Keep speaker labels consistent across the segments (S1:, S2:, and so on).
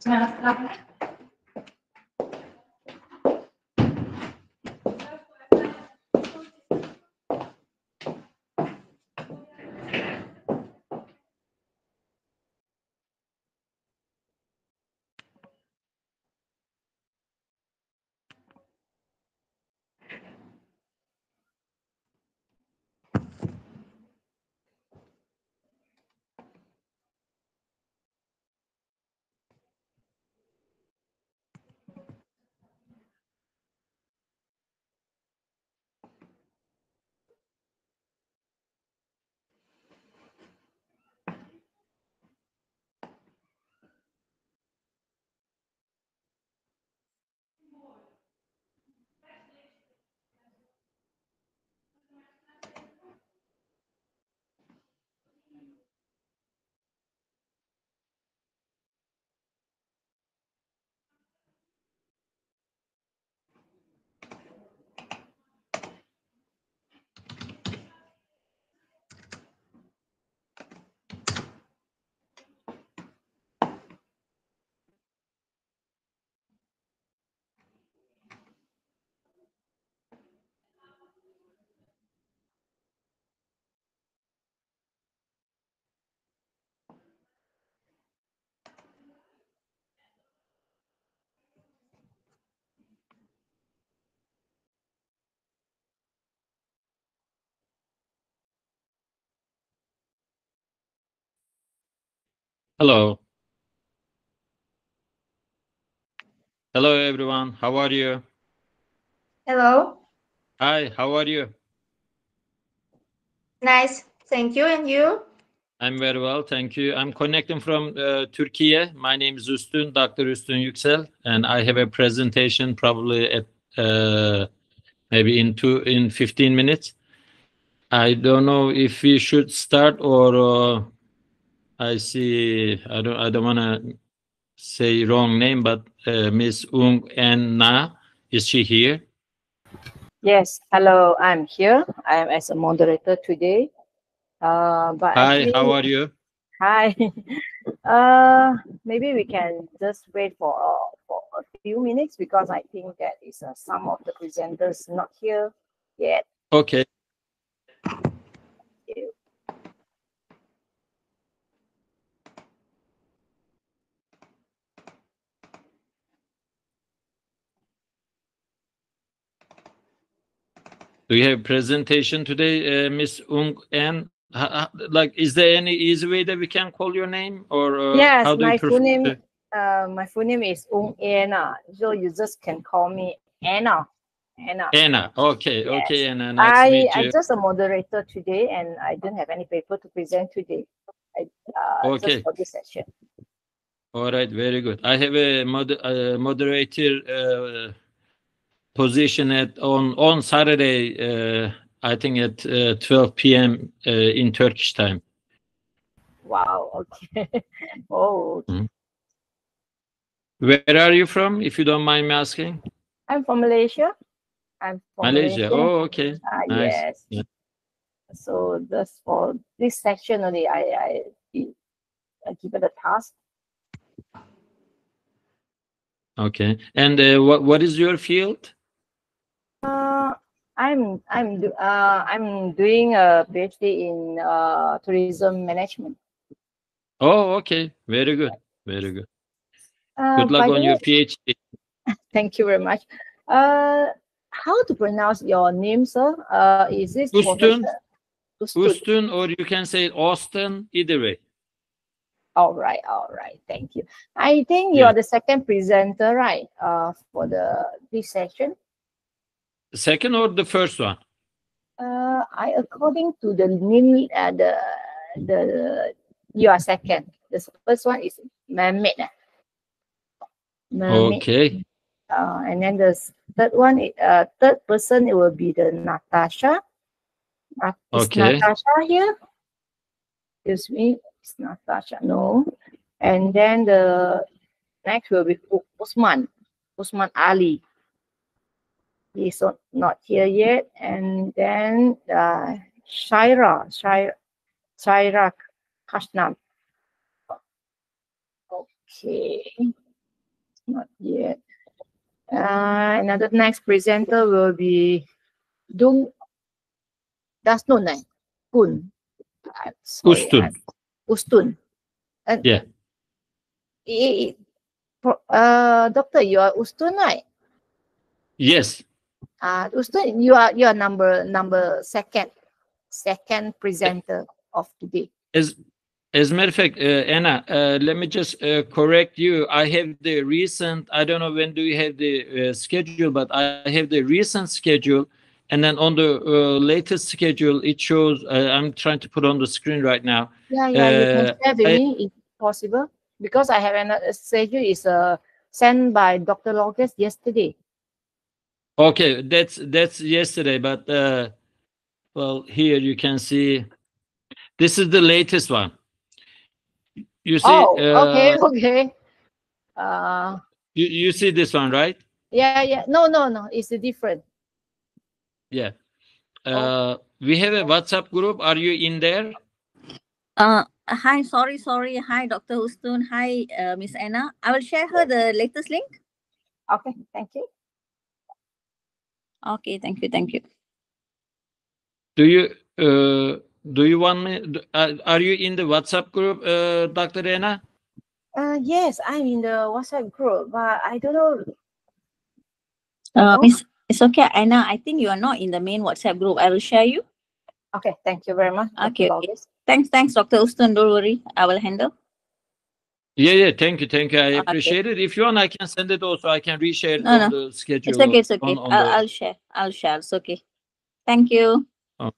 S1: Hello. Hello, everyone. How are you?
S2: Hello.
S1: Hi, how are you?
S2: Nice. Thank you. And you?
S1: I'm very well, thank you. I'm connecting from Turkey. My name is Üstün, Dr. Üstün Yüksel, and I have a presentation probably at maybe in 15 minutes. I don't know if we should start or I see I don't want to say wrong name, but Miss Ung En Na, is she here?
S3: Yes, hello, I'm here. I'm as a moderator today. But
S1: Hi,
S3: actually,
S1: how are you?
S3: hi. Maybe we can just wait for a few minutes because I think that is some of the presenters not here yet.
S1: Okay. Do you have presentation today, Miss Ung En? Like, is there any easy way that we can call your name, or
S3: Yes,
S1: how do you
S3: my
S1: prefer?
S3: my full name is Ung Anna, so you just can call me Anna. Anna.
S1: Anna. Okay,
S3: Yes.
S1: okay, Anna. Nice to meet you.
S3: I'm just a moderator today, and I don't have any paper to present today.
S1: Okay.
S3: Just for this session.
S1: All right, very good. I have a moderator position on Saturday. I think at 12 p.m. In Turkish time.
S3: Wow. Okay. Oh.
S1: Mm-hmm. Where are you from, if you don't mind me asking?
S3: I'm from Malaysia.
S1: Malaysia. Oh, okay. Nice.
S3: Yes.
S1: Yeah.
S3: So just for this section only, I give it a task.
S1: Okay. And what is your field?
S3: I'm doing a PhD in tourism management.
S1: Oh, okay. Very good. Very good.
S3: Good
S1: luck on your PhD.
S3: Thank you very much. How to pronounce your name, sir? Is this
S1: Üstün?
S3: Üstün.
S1: Üstün, or you can say Austin, either way.
S3: All right. Thank you. I think you're the second presenter, right? For this session.
S1: The second or the first one?
S3: According to the name, you are second. The first one is Mermaid.
S1: Okay.
S3: And then the third one, third person, it will be the Natasha. Is Natasha here? Excuse me, it's Natasha. No. And then the next will be Usman Ali. He's not here yet. And then Shaira Kashnam. Okay. Not yet. Another next presenter will be Dung Dasnun Kun. Sorry,
S1: Ustun.
S3: Ustun.
S1: Yeah.
S3: Doctor, you are Ustun, right?
S1: Yes.
S3: Ustun, you are number second presenter of today.
S1: As a matter of fact, Anna, let me just correct you. I have the recent, I don't know when do you have the schedule, but I have the recent schedule. And then on the latest schedule, it shows, I'm trying to put on the screen right now.
S3: Yeah, you can share with me if possible. Because I have another schedule is sent by Dr. Logos yesterday.
S1: Okay, that's yesterday, but well, here you can see, this is the latest one. You see,
S3: okay.
S1: you see this one, right?
S3: Yeah. No. It's different.
S1: Yeah. We have a WhatsApp group. Are you in there?
S4: Hi, sorry. Hi, Dr. Ustun. Hi, Miss Anna. I will share her the latest link.
S3: Okay, thank you.
S4: Okay, thank you.
S1: Do you want me? Are you in the WhatsApp group, Dr. Anna?
S3: Yes, I'm in the WhatsApp group, but I don't know.
S4: Miss, it's okay, Anna. I think you are not in the main WhatsApp group. I will share you.
S3: Okay, thank you very much.
S4: Okay. Thanks, Dr. Ustun. Don't worry, I will handle.
S1: Yeah. Thank you. I appreciate it. If you want, I can send it also. I can reshare it on the schedule.
S4: It's okay. I'll share. It's okay. Thank you.
S1: Oh.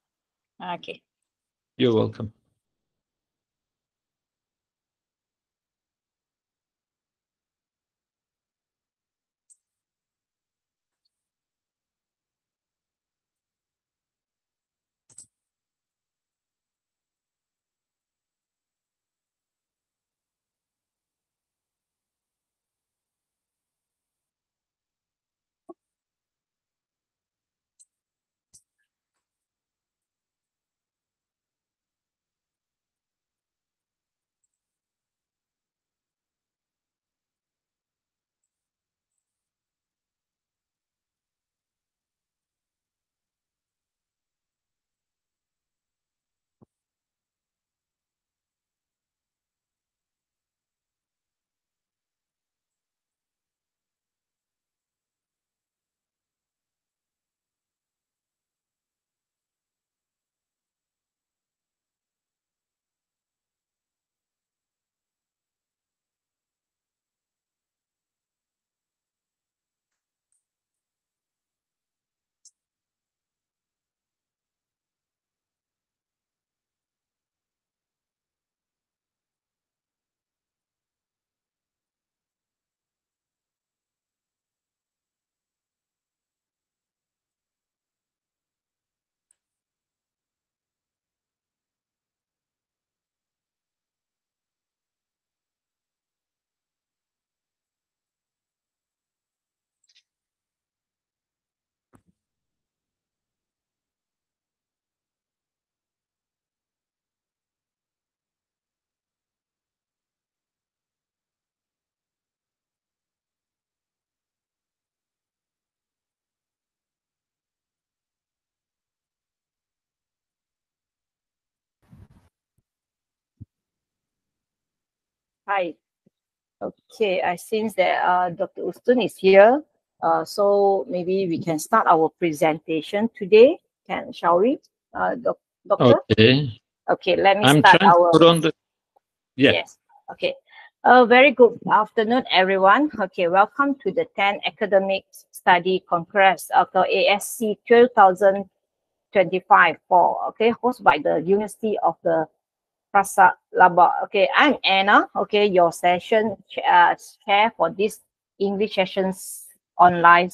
S4: Okay.
S1: You're welcome.
S3: Hi. Okay, I since that Dr. Ustun is here, so maybe we can start our presentation today. Shall we, Doctor?
S1: Okay.
S3: Okay, let me
S1: I'm
S3: start
S1: trying
S3: our.
S1: to put on the. Yeah.
S3: Yes. Okay. Very good afternoon, everyone. Okay, welcome to the 10th Academic Study Congress of the ASC 2025 hosted by the University of the Prasa Laba. Okay, I'm Anna. Okay, your session chair for this English sessions online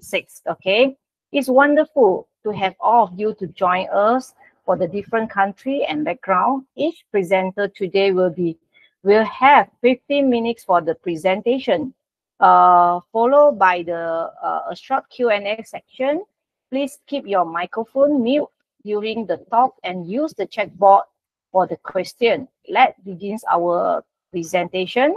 S3: 6. Okay, it's wonderful to have all of you to join us for the different country and background. Each presenter today will have 15 minutes for the presentation, followed by a short Q&A section. Please keep your microphone mute during the talk and use the chat board for the question. Let's begin our presentation.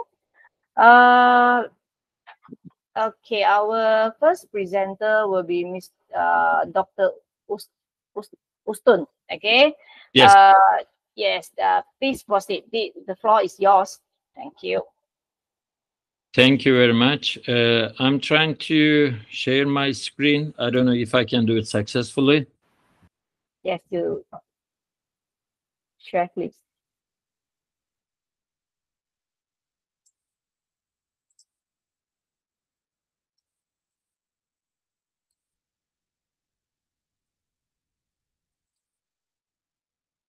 S3: Okay, our first presenter will be Dr. Ustun. Okay.
S1: Yes.
S3: Yes. Please proceed. The floor is yours. Thank you.
S1: Thank you very much. I'm trying to share my screen. I don't know if I can do it successfully.
S3: Yes, you share, please.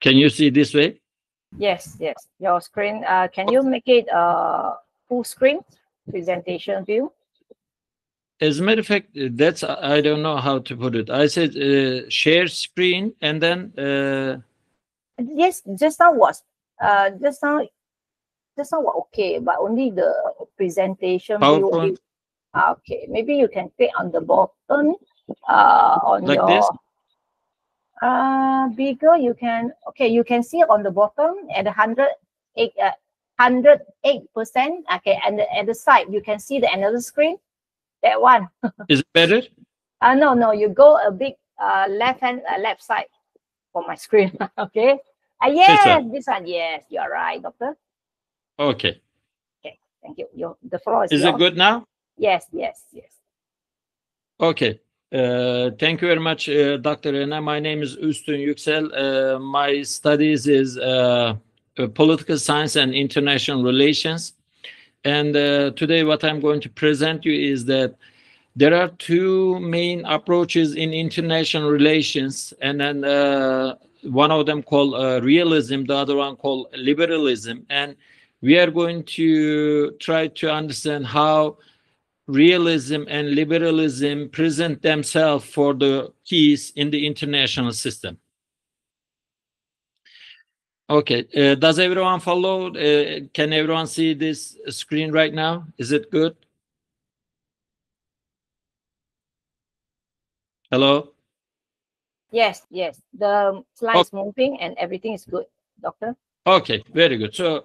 S1: Can you see this way?
S3: Yes, yes. Your screen. Can you make it full screen presentation view?
S1: As a matter of fact, that's I don't know how to put it. I said share screen and then
S3: Yes, just now was just now was okay, but only the presentation view.
S1: PowerPoint
S3: Okay, maybe you can click on the bottom on
S1: like
S3: your
S1: this.
S3: bigger. You can you can see on the bottom at 108%. Okay, and at the side you can see the another screen. That one.
S1: Is it better?
S3: No, you go a big left side for my screen. Okay. Yes, this one. Yes, you are right, doctor.
S1: Okay.
S3: Okay, thank you. The floor is
S1: Is
S3: yours.
S1: it good now?
S3: Yes.
S1: Okay. Thank you very much, Dr. Ena. My name is Üstün Yüksel. My studies is political science and international relations. And today what I'm going to present you is that there are two main approaches in international relations. And then one of them called realism, the other one called liberalism. And we are going to try to understand how realism and liberalism present themselves for the peace in the international system. Okay, does everyone follow? Can everyone see this screen right now? Is it good? Hello?
S3: Yes. The slide is moving and everything is good, doctor.
S1: Okay, very good. So,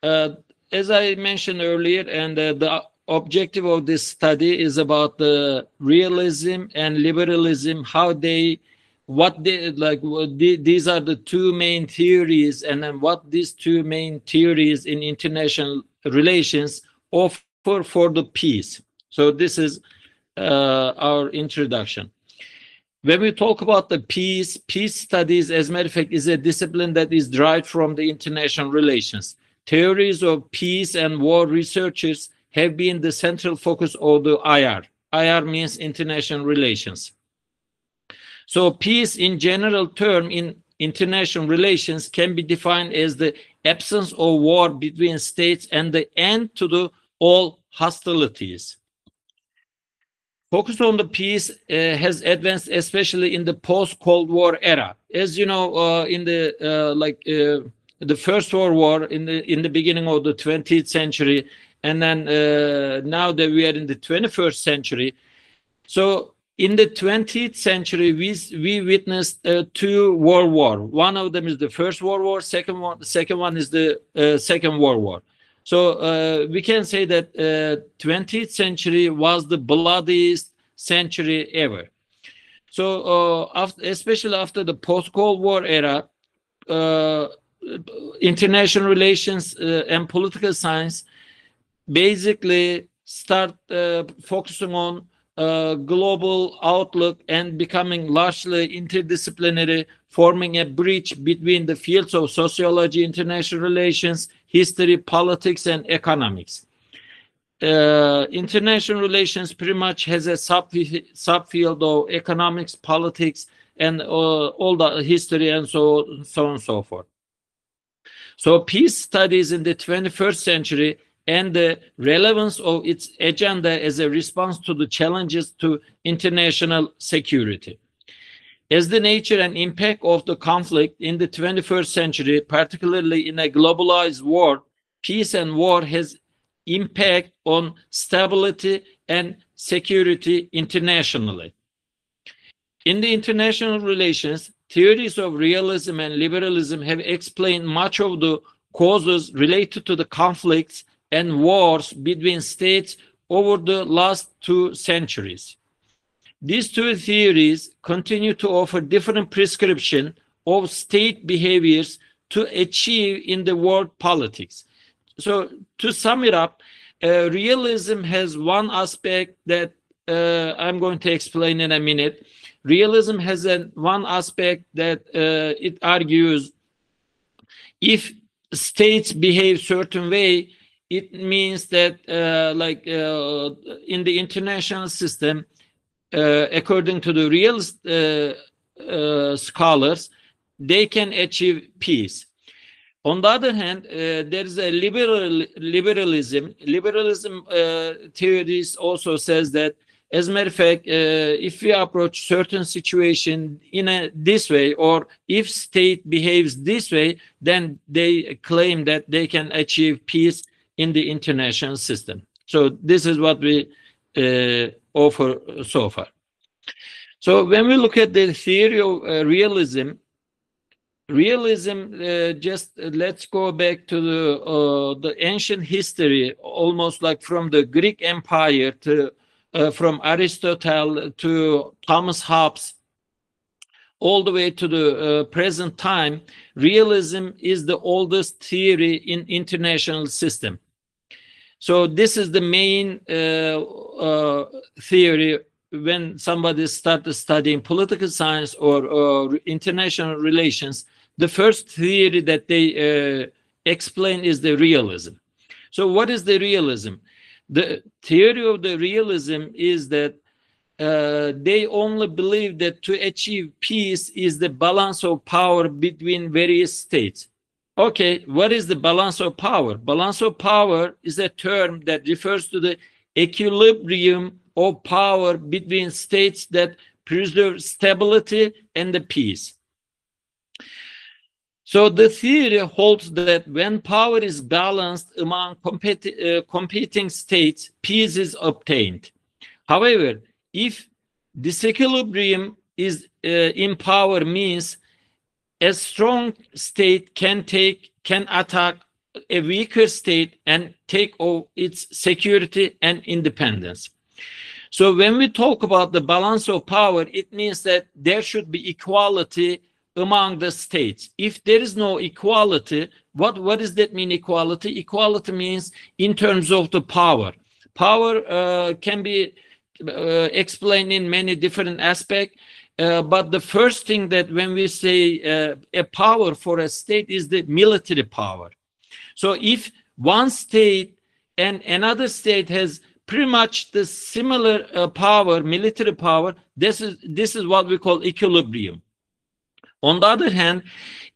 S1: as I mentioned earlier, and the objective of this study is about the realism and liberalism, how they, what they like. These are the two main theories, and then what these two main theories in international relations offer for the peace. So this is our introduction. When we talk about the peace studies, as a matter of fact, is a discipline that is derived from the international relations. Theories of peace and war researchers have been the central focus of the IR. IR means international relations. So peace in general term in international relations can be defined as the absence of war between states and the end to all hostilities. Focus on the peace has advanced, especially in the post-Cold War era. As you know, in the First World War, in the beginning of the 20th century, and then now that we are in the 21st century. So in the 20th century, we witnessed two world wars. One of them is the First World War. The second one is the Second World War. So we can say that 20th century was the bloodiest century ever. So especially after the post-Cold War era, international relations and political science basically start focusing on global outlook and becoming largely interdisciplinary, forming a bridge between the fields of sociology, international relations, history, politics, and economics. International relations pretty much has a subfield of economics, politics, and all the history and so on and so forth. So peace studies in the 21st century and the relevance of its agenda as a response to the challenges to international security. As the nature and impact of the conflict in the 21st century, particularly in a globalized world, peace and war has impact on stability and security internationally. In the international relations, theories of realism and liberalism have explained much of the causes related to the conflicts and wars between states over the last 2 centuries. These 2 theories continue to offer different prescription of state behaviors to achieve in the world politics. So to sum it up, realism has one aspect that I'm going to explain in a minute. Realism has one aspect that it argues if states behave certain way, it means that in the international system, according to the realist scholars, they can achieve peace. On the other hand, there is a liberalism. Liberalism theories also says that, as a matter of fact, if we approach certain situation in this way, or if state behaves this way, then they claim that they can achieve peace in the international system. So this is what we offer so far. So when we look at the theory of realism, just let's go back to the ancient history, almost like from the Greek Empire to from Aristotle to Thomas Hobbes, all the way to the present time. Realism is the oldest theory in international system. So this is the main theory when somebody starts studying political science or international relations. The first theory that they explain is the realism. So what is the realism? The theory of the realism is that they only believe that to achieve peace is the balance of power between various states. Okay, what is the balance of power? Balance of power is a term that refers to the equilibrium of power between states that preserve stability and the peace. So the theory holds that when power is balanced among competing states, peace is obtained. However, if disequilibrium is in power, means a strong state can attack a weaker state and take over its security and independence. So when we talk about the balance of power, it means that there should be equality among the states. If there is no equality, what does that mean, equality? Equality means in terms of the power. Power can be explained in many different aspects, but the first thing that when we say a power for a state is the military power. So if one state and another state has pretty much the similar power, military power, this is what we call equilibrium. On the other hand,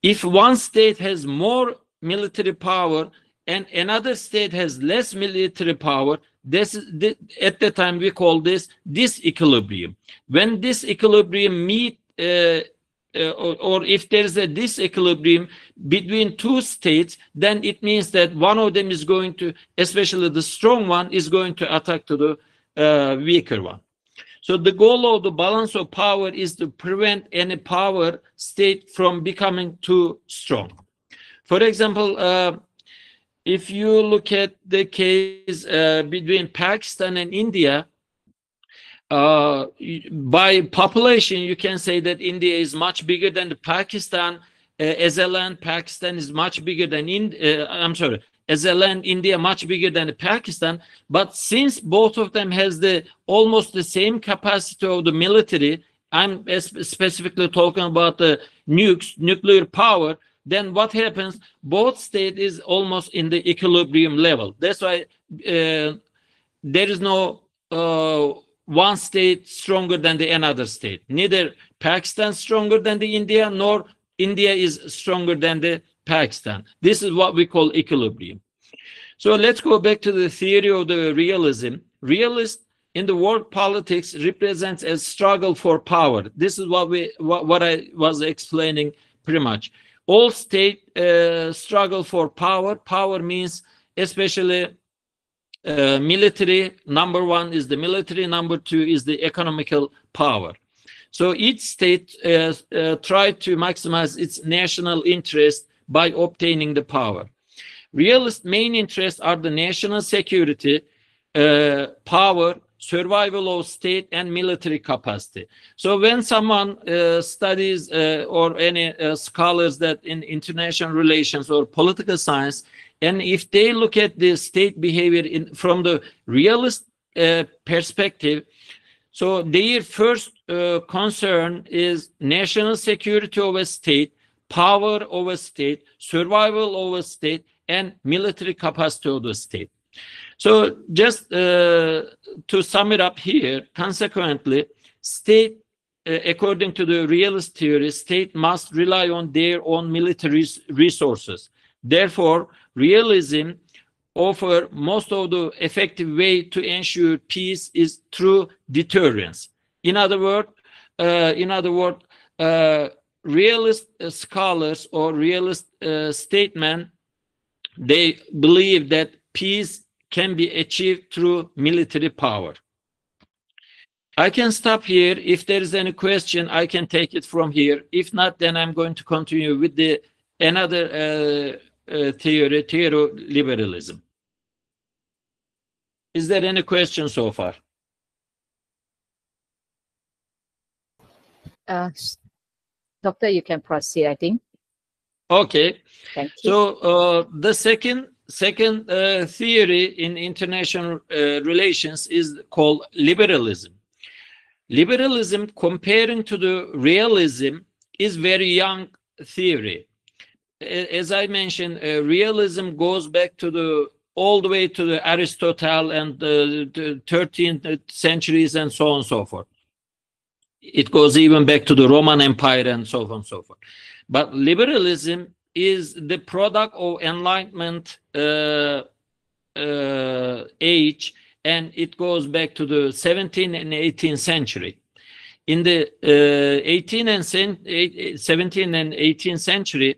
S1: if one state has more military power and another state has less military power, at the time we call this disequilibrium. When this equilibrium meet, or if there is a disequilibrium between two states, then it means that one of them is going to, especially the strong one, is going to attack to the weaker one. So the goal of the balance of power is to prevent any power state from becoming too strong. For example, if you look at the case between Pakistan and India, by population, you can say that India is much bigger than Pakistan. As a land, Pakistan is much bigger than as a land, India much bigger than Pakistan. But since both of them has almost the same capacity of the military, I'm specifically talking about the nuclear power, then what happens? Both states is almost in the equilibrium level. That's why there is no one state stronger than the another state. Neither Pakistan stronger than the India, nor India is stronger than the Pakistan. This is what we call equilibrium. So let's go back to the theory of the realism. Realist in the world politics represents a struggle for power. This is what I was explaining pretty much. All states struggle for power. Power means especially military. Number one is the military. Number two is the economical power. So each state try to maximize its national interest by obtaining the power. Realist main interests are the national security, power, survival of state, and military capacity. So when someone studies or any scholars that in international relations or political science, and if they look at the state behavior from the realist perspective, so their first concern is national security of a state, power of a state, survival of a state, and military capacity of the state. So just to sum it up here, consequently, state, according to the realist theory, state must rely on their own military resources. Therefore, realism offer most of the effective way to ensure peace is through deterrence. In other words, realist scholars or realist statesmen, they believe that peace can be achieved through military power. I can stop here. If there is any question, I can take it from here. If not, then I'm going to continue with the another theory, liberalism. Is there any question so far?
S3: Doctor, you can proceed, I think.
S1: Okay.
S3: Thank you.
S1: So the second theory in international relations is called liberalism. Liberalism, comparing to the realism, is very young theory. As I mentioned, realism goes back to all the way to the Aristotle and the 13th centuries and so on and so forth. It goes even back to the Roman Empire and so on and so forth. But liberalism is the product of Enlightenment age, and it goes back to the 17th and 18th century. In the 17th and 18th century,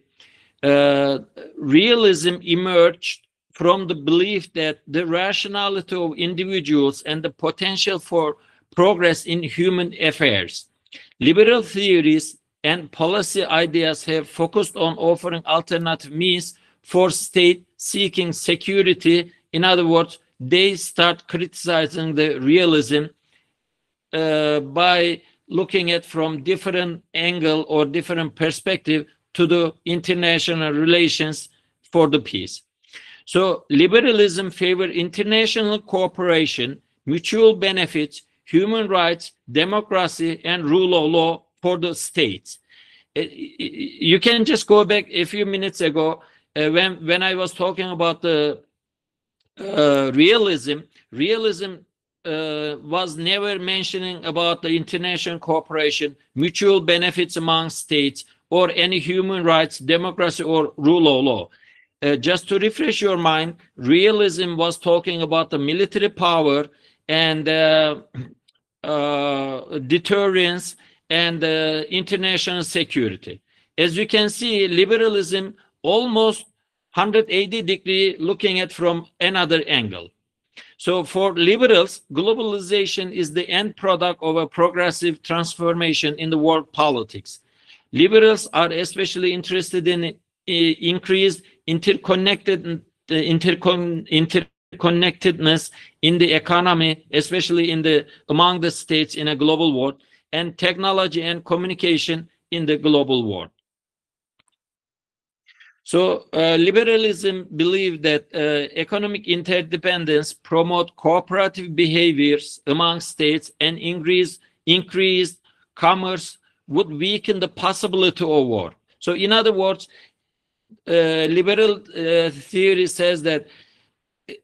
S1: realism emerged from the belief that the rationality of individuals and the potential for progress in human affairs. Liberal theories and policy ideas have focused on offering alternative means for state seeking security. In other words, they start criticizing the realism by looking at from different angle or different perspective to the international relations for the peace. So liberalism favors international cooperation, mutual benefits, human rights, democracy, and rule of law for the states. You can just go back a few minutes ago when I was talking about the realism was never mentioning about the international cooperation, mutual benefits among states, or any human rights, democracy, or rule of law. Just to refresh your mind, realism was talking about the military power and deterrence and international security. As you can see, liberalism almost 180 degree looking at from another angle. So for liberals, globalization is the end product of a progressive transformation in the world politics. Liberals are especially interested in increased interconnectedness in the economy, especially among the states in a global world, and technology and communication in the global world. So liberalism believes that economic interdependence promote cooperative behaviors among states, and increased commerce would weaken the possibility of war. So in other words, liberal theory says that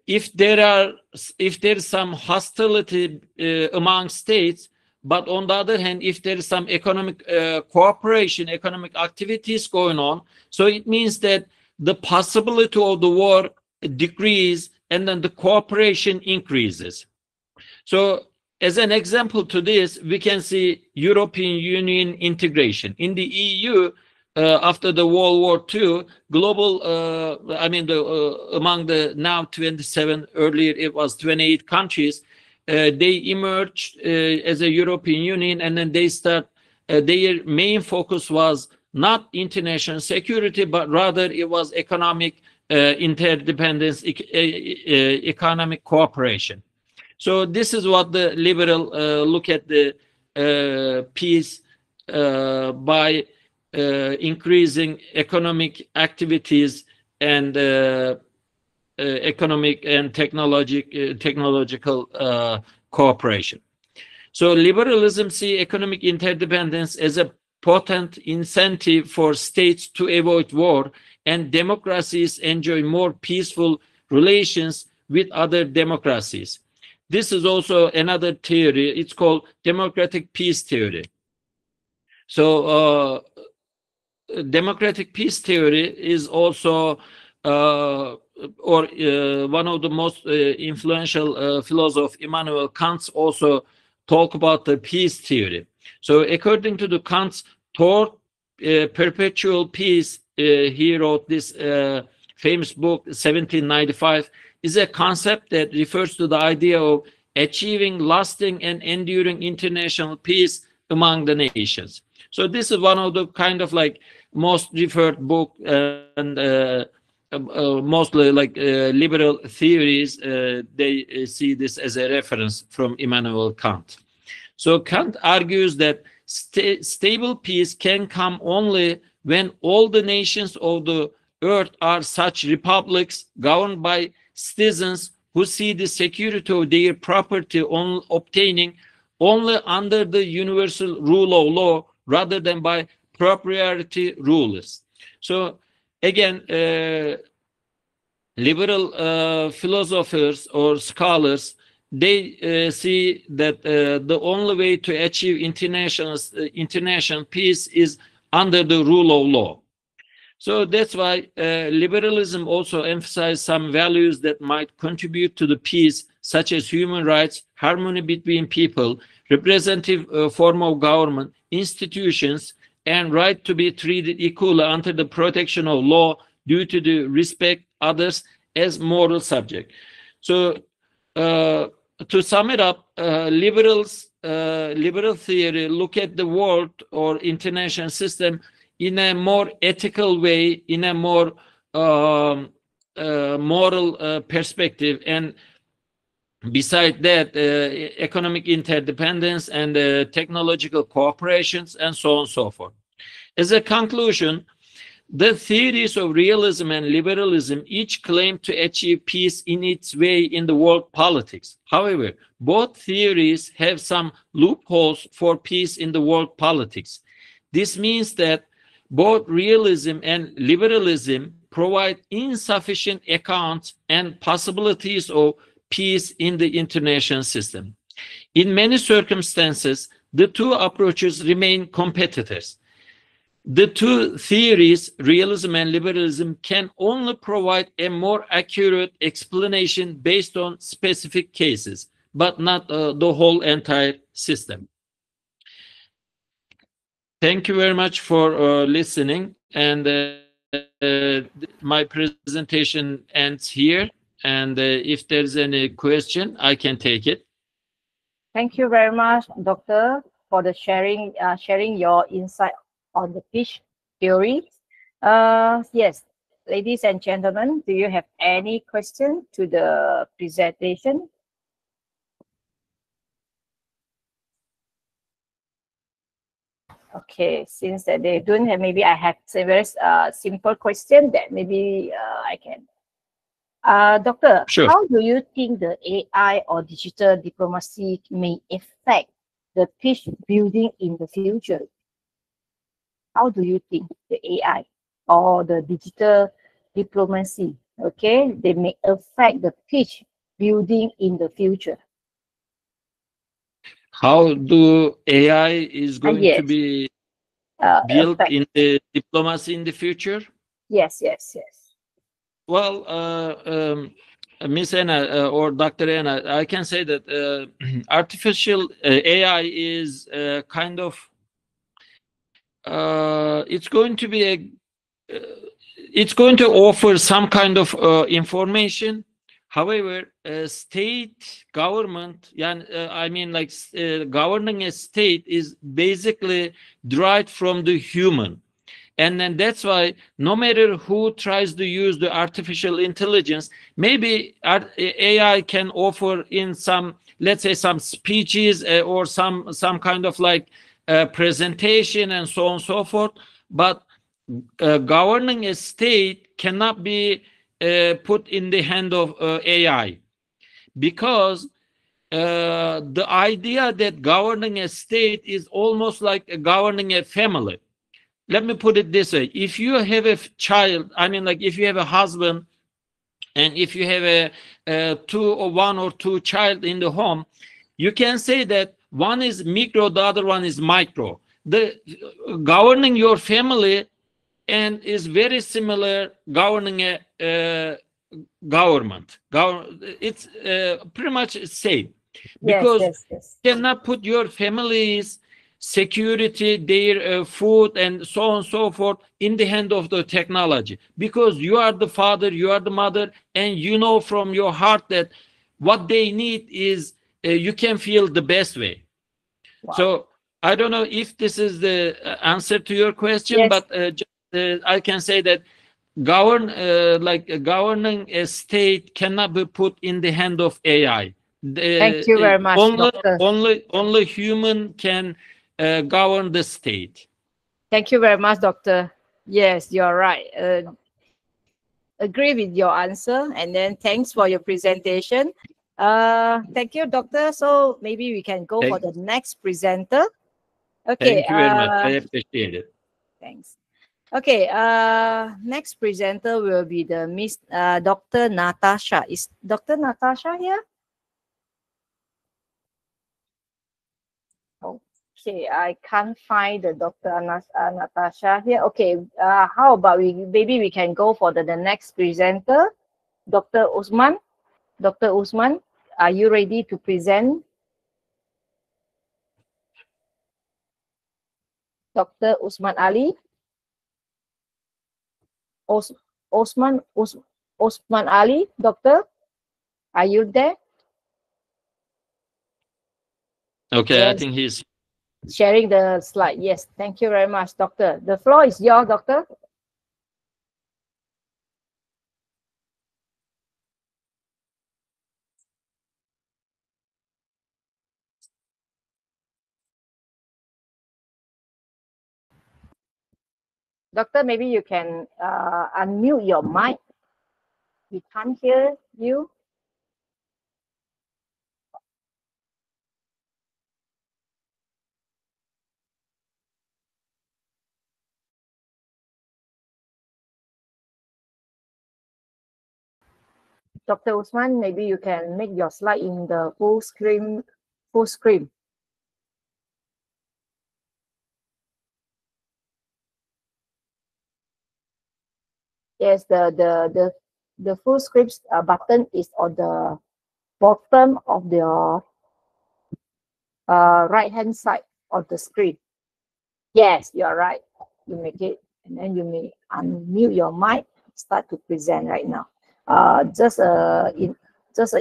S1: if there's some hostility among states, but on the other hand, if there is some economic cooperation, economic activities going on, so it means that the possibility of the war decreases and then the cooperation increases. So as an example to this, we can see European Union integration. In the EU, after the World War II, global, among the now 27, earlier it was 28 countries, they emerged as a European Union, and then they start, their main focus was not international security, but rather it was economic interdependence, economic cooperation. So this is what the liberal look at the peace by increasing economic activities and economic and technological cooperation. So liberalism see economic interdependence as a potent incentive for states to avoid war, and democracies enjoy more peaceful relations with other democracies. This is also another theory. It's called democratic peace theory. So democratic peace theory is also one of the most influential philosophers, Immanuel Kant, also talk about the peace theory. So according to the Kant's toward perpetual peace, he wrote this famous book, 1795, is a concept that refers to the idea of achieving lasting and enduring international peace among the nations. So this is one of the kind of like most referred book and mostly like liberal theories. They see this as a reference from Immanuel Kant. So Kant argues that stable peace can come only when all the nations of the earth are such republics governed by citizens who see the security of their property obtaining only under the universal rule of law rather than by proprietary rulers. So again, liberal philosophers or scholars, they see that the only way to achieve international peace is under the rule of law. So that's why liberalism also emphasizes some values that might contribute to the peace, such as human rights, harmony between people, representative form of government, institutions, and right to be treated equally under the protection of law due to the respect others as moral subject. So to sum it up, liberal theory look at the world or international system in a more ethical way, in a more moral perspective, and beside that, economic interdependence and technological cooperations, and so on and so forth. As a conclusion, the theories of realism and liberalism each claim to achieve peace in its way in the world politics. However, both theories have some loopholes for peace in the world politics. This means that both realism and liberalism provide insufficient accounts and possibilities of peace in the international system. In many circumstances, the two approaches remain competitors. The two theories, realism and liberalism, can only provide a more accurate explanation based on specific cases, but not the whole entire system. Thank you very much for listening, and my presentation ends here. And if there's any question, I can take it.
S3: Thank you very much, Doctor, for the sharing your insight on the peace theory. Yes, ladies and gentlemen, do you have any question to the presentation? Okay, since that they don't have, maybe I have a very simple question that maybe I can. Doctor,
S1: Sure.
S3: How do you think the AI or digital diplomacy may affect the peace building in the future? How do you think the AI or the digital diplomacy, okay, they may affect the peace building in the future?
S1: How do AI is going
S3: Yes.
S1: to be built
S3: affect.
S1: in the diplomacy in the future?
S3: Yes.
S1: Well, Miss Anna or Dr. Anna, I can say that artificial AI is kind of it's going to be it's going to offer some kind of information. However, state government, I mean, like governing a state is basically derived from the human. And then that's why no matter who tries to use the artificial intelligence, maybe AI can offer in some let's say some speeches or some kind of like presentation and so on and so forth. But governing a state cannot be put in the hand of AI, because the idea that governing a state is almost like governing a family. Let me put it this way. If you have a child, I mean, like if you have a husband, and if you have a one or two child in the home, you can say that one is micro, the other one is micro. The governing your family and is very similar governing a government. It's pretty much same, because
S3: yes.
S1: you cannot put your family's security, their food, and so on and so forth in the hand of the technology, because you are the father, you are the mother, and you know from your heart that what they need is you can feel the best way.
S3: Wow.
S1: So I don't know if this is the answer to your question,
S3: Yes.
S1: but I can say that governing a state cannot be put in the hand of AI.
S3: Thank you very much, Doctor.
S1: Only human can govern the state.
S3: Thank you very much, Doctor. Yes, you're right. Agree with your answer, and then thanks for your presentation. Thank you, Doctor. So maybe we can go for the next presenter. Okay.
S1: Thank you very much. I appreciate it.
S3: Thanks. Okay. Next presenter will be the Miss Dr. Natasha. Is Dr. Natasha here? Okay, I can't find the Dr. Natasha here. Okay, how about maybe we can go for the next presenter, Dr. Usman. Dr. Usman, are you ready to present? Dr. Usman Ali? Osman Ali, doctor, are you there?
S1: Okay,
S3: yes.
S1: I think he's
S3: Sharing the slide. Yes, thank you very much, doctor. The floor is yours, doctor. Doctor, maybe you can unmute your mic. We can't hear you. Dr. Usman, maybe you can make your slide in the full screen. Full screen. Yes, the full screen button is on the bottom of the right hand side of the screen. Yes, you're right. You make it, and then you may unmute your mic. Start to present right now. Just an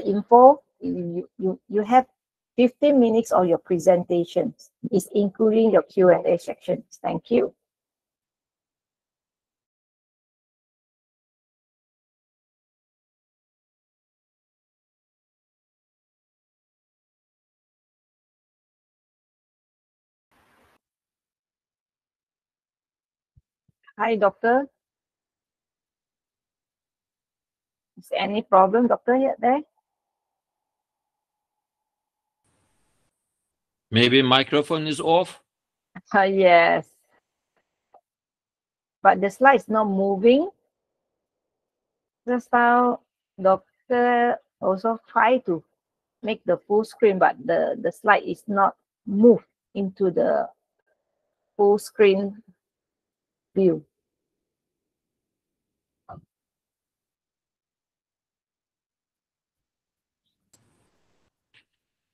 S3: info. You have 15 minutes of your presentation. It's including your Q&A section. Thank you. Hi, doctor. Is there any problem, doctor, yet there?
S1: maybe microphone is off.
S3: Yes. But the slide is not moving. Just now, doctor also try to make the full screen, but the slide is not moved into the full screen view.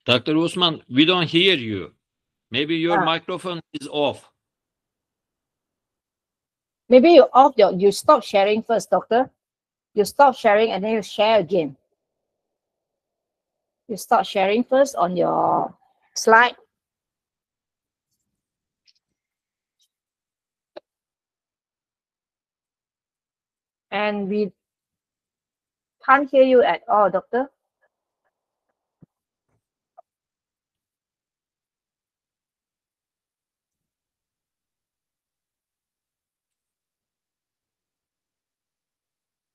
S1: Dr. Usman, we don't hear you. Maybe your microphone is off.
S3: Maybe you stop sharing first, doctor. You stop sharing and then you share again. You start sharing first on your slide. And we can't hear you at all, doctor.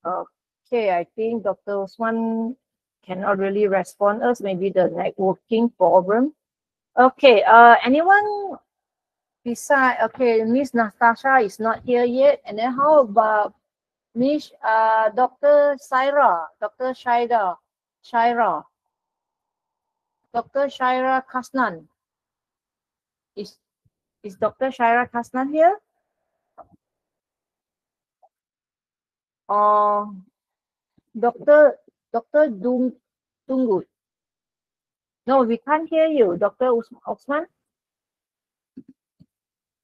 S3: Okay, I think Dr. Osman cannot really respond us. Maybe the networking problem. Okay, anyone beside? Okay, Miss Natasha is not here yet. And then how about Miss Dr. Shaira, Dr. Shaira, Dr. Shaira Kasnan. Is Dr. Shaira Kasnan here? Or Dr. Tungut? No, we can't hear you, Dr. Osman.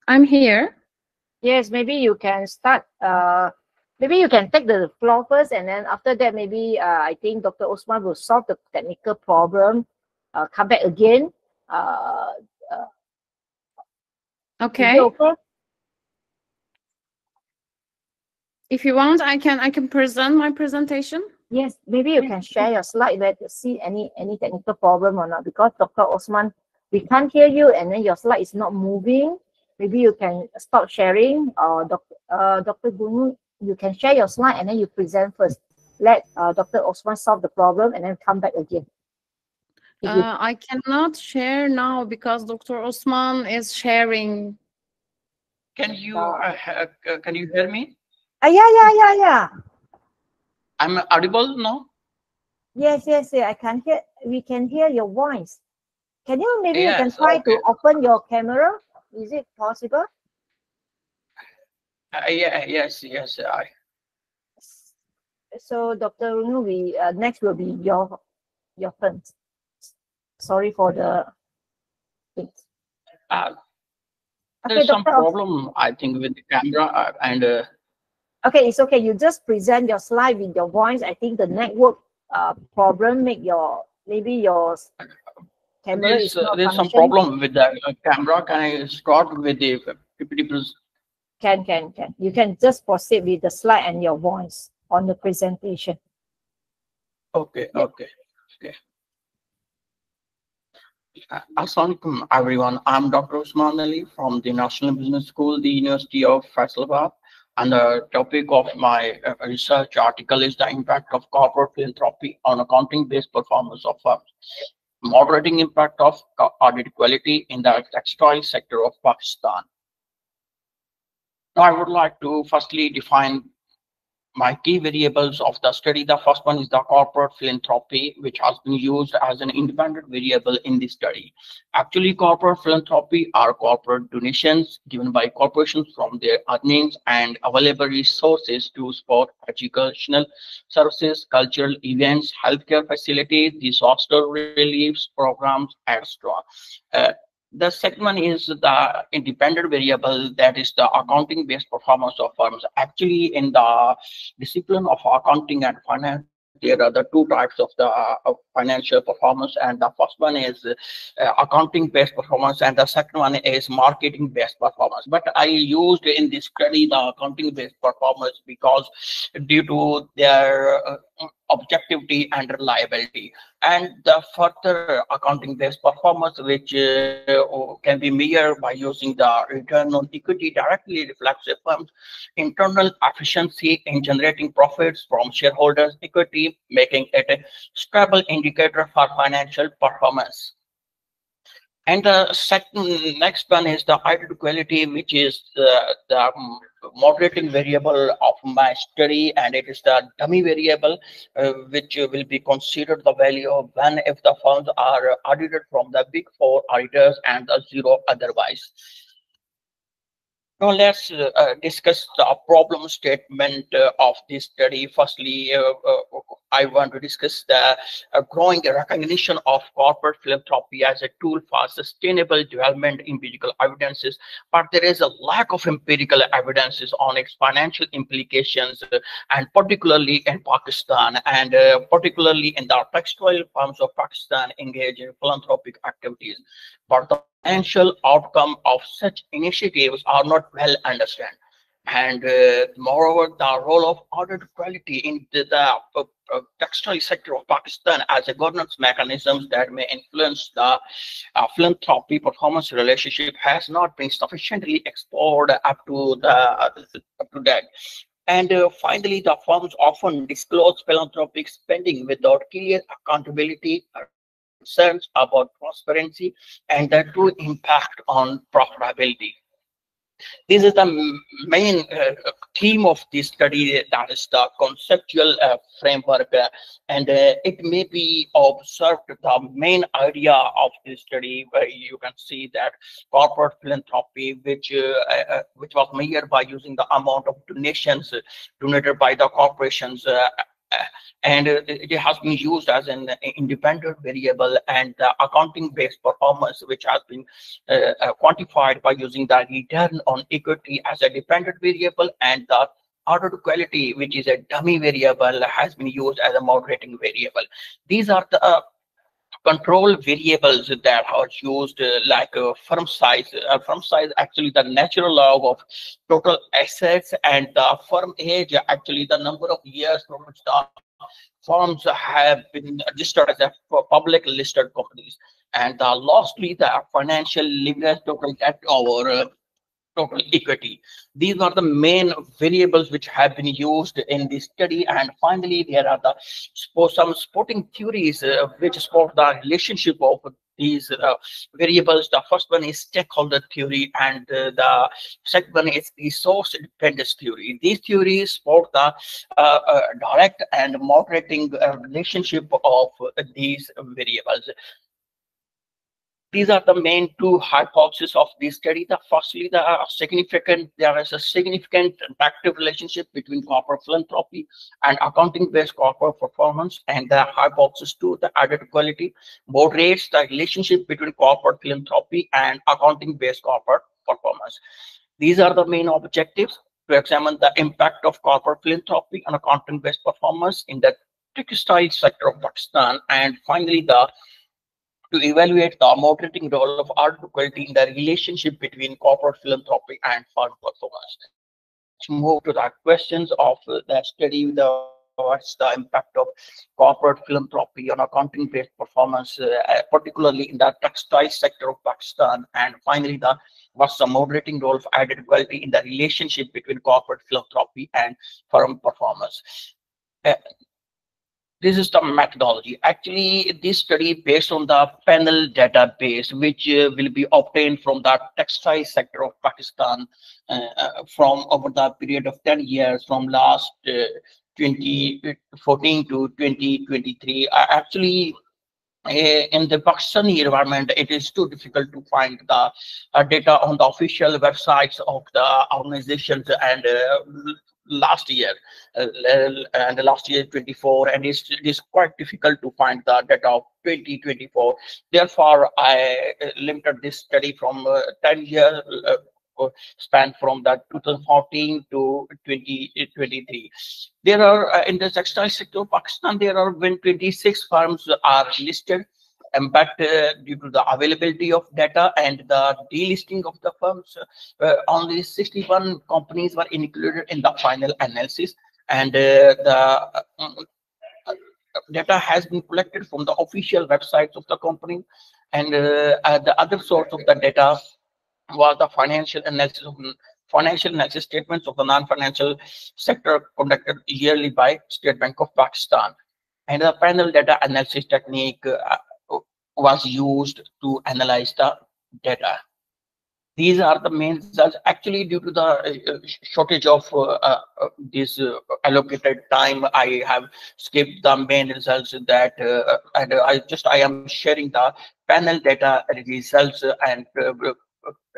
S5: I'm here.
S3: Yes, maybe you can start. Maybe you can take the floor first, and then after that, maybe I think Dr. Osman will solve the technical problem. Come back again.
S5: Okay.
S3: Is it okay?
S5: If you want, I can present my presentation.
S3: Yes, maybe you can share your slide there to see any technical problem or not, because Dr. Osman, we can't hear you, and then your slide is not moving. Maybe you can stop sharing, or Dr. Gunu, you can share your slide and then you present first. Let Dr. Osman solve the problem and then come back again.
S5: I cannot share now because Dr. Osman is sharing.
S6: Can you hear me?
S3: Yeah.
S6: I'm audible now?
S3: Yes. I can hear. We can hear your voice. Can you maybe you can
S6: Yes,
S3: try
S6: okay.
S3: to open your camera? Is it possible?
S6: Yes.
S3: So, Dr. Runu, we next will be your turn. Sorry for the things.
S6: There's some problem, I think, with the camera and.
S3: Okay, it's okay. You just present your slide with your voice. I think the network problem make your camera is not
S6: There's some
S3: functioning.
S6: problem with the camera. Can I start with the PPT?
S3: Can. You can just proceed with the slide and your voice on the presentation.
S6: Okay. Assalamualaikum everyone. I'm Dr. Usman Ali from the National Business School, the University of Faisalabad. And the topic of my research article is the impact of corporate philanthropy on accounting-based performance of firms, moderating impact of audit quality in the textile sector of Pakistan. Now, I would like to firstly define my key variables of the study. The first one is the corporate philanthropy, which has been used as an independent variable in the study. Actually, corporate philanthropy are corporate donations given by corporations from their earnings and available resources to support educational services, cultural events, healthcare facilities, disaster relief programs, etc. The second one is the independent variable, that is the accounting-based performance of firms. Actually, in the discipline of accounting and finance, there are the two types of the financial performance, and the first one is accounting-based performance, and the second one is marketing-based performance. But I used in this study the accounting-based performance because due to their objectivity and reliability, and the further accounting-based performance, which can be measured by using the return on equity, directly reflects a firm's internal efficiency in generating profits from shareholders' equity, making it a stable indicator for financial performance. And the next one is the audit quality, which is the moderating variable of my study, and it is the dummy variable, which will be considered the value of when if the funds are audited from the Big Four auditors and the zero otherwise. Now let's discuss the problem statement of this study. Firstly, I want to discuss the growing recognition of corporate philanthropy as a tool for sustainable development in empirical evidences, but there is a lack of empirical evidences on its financial implications, and particularly in Pakistan, and particularly in the textile firms of Pakistan engage in philanthropic activities. But the financial outcome of such initiatives are not well understood. And moreover, the role of audit quality in the textile sector of Pakistan as a governance mechanisms that may influence the philanthropy performance relationship has not been sufficiently explored up to that. And finally, the firms often disclose philanthropic spending without clear accountability, concerns about transparency, and the true impact on profitability. This is the main theme of this study, that is the conceptual framework, and it may be observed the main idea of this study, where you can see that corporate philanthropy, which was measured by using the amount of donations donated by the corporations, and it has been used as an independent variable, and the accounting-based performance, which has been quantified by using the return on equity as a dependent variable, and the order to quality, which is a dummy variable, has been used as a moderating variable. These are the control variables that are used, like firm size. Firm size, actually the natural log of total assets, and the firm age, actually the number of years from which the firms have been registered as a public listed companies, and lastly the financial leverage, total debt over total equity. These are the main variables which have been used in this study. And finally, there are some supporting theories which support the relationship of these variables. The first one is stakeholder theory, and the second one is resource dependence theory. These theories support the direct and moderating relationship of these variables. These are the main two hypotheses of this study. Firstly, there is a significant interactive relationship between corporate philanthropy and accounting-based corporate performance. And the hypothesis two, the added quality, moderates the relationship between corporate philanthropy and accounting-based corporate performance. These are the main objectives: to examine the impact of corporate philanthropy on accounting-based performance in the textile sector of Pakistan, and finally, to evaluate the moderating role of art quality in the relationship between corporate philanthropy and firm performance. Let's move to the questions of the study. What's the impact of corporate philanthropy on accounting-based performance, particularly in the textile sector of Pakistan? And finally, what's the moderating role of added quality in the relationship between corporate philanthropy and firm performance? This is the methodology. Actually, this study based on the panel database, which will be obtained from the textile sector of Pakistan from over the period of 10 years, from last 2014 to 2023. Actually, in the Pakistani environment, it is too difficult to find the data on the official websites of the organizations, and last year 24, and it is quite difficult to find the data of 2024. Therefore, I limited this study from 10 years span, from that 2014 to 2023. There are in the textile sector of Pakistan, there are 26 firms are listed, but due to the availability of data and the delisting of the firms, only 61 companies were included in the final analysis, and the data has been collected from the official websites of the company, and the other source of the data was the financial analysis statements of the non-financial sector conducted yearly by State Bank of Pakistan, and the panel data analysis technique was used to analyze the data. These are the main results. Actually, due to the shortage of this allocated time, I have skipped the main results that, and I am sharing the panel data results,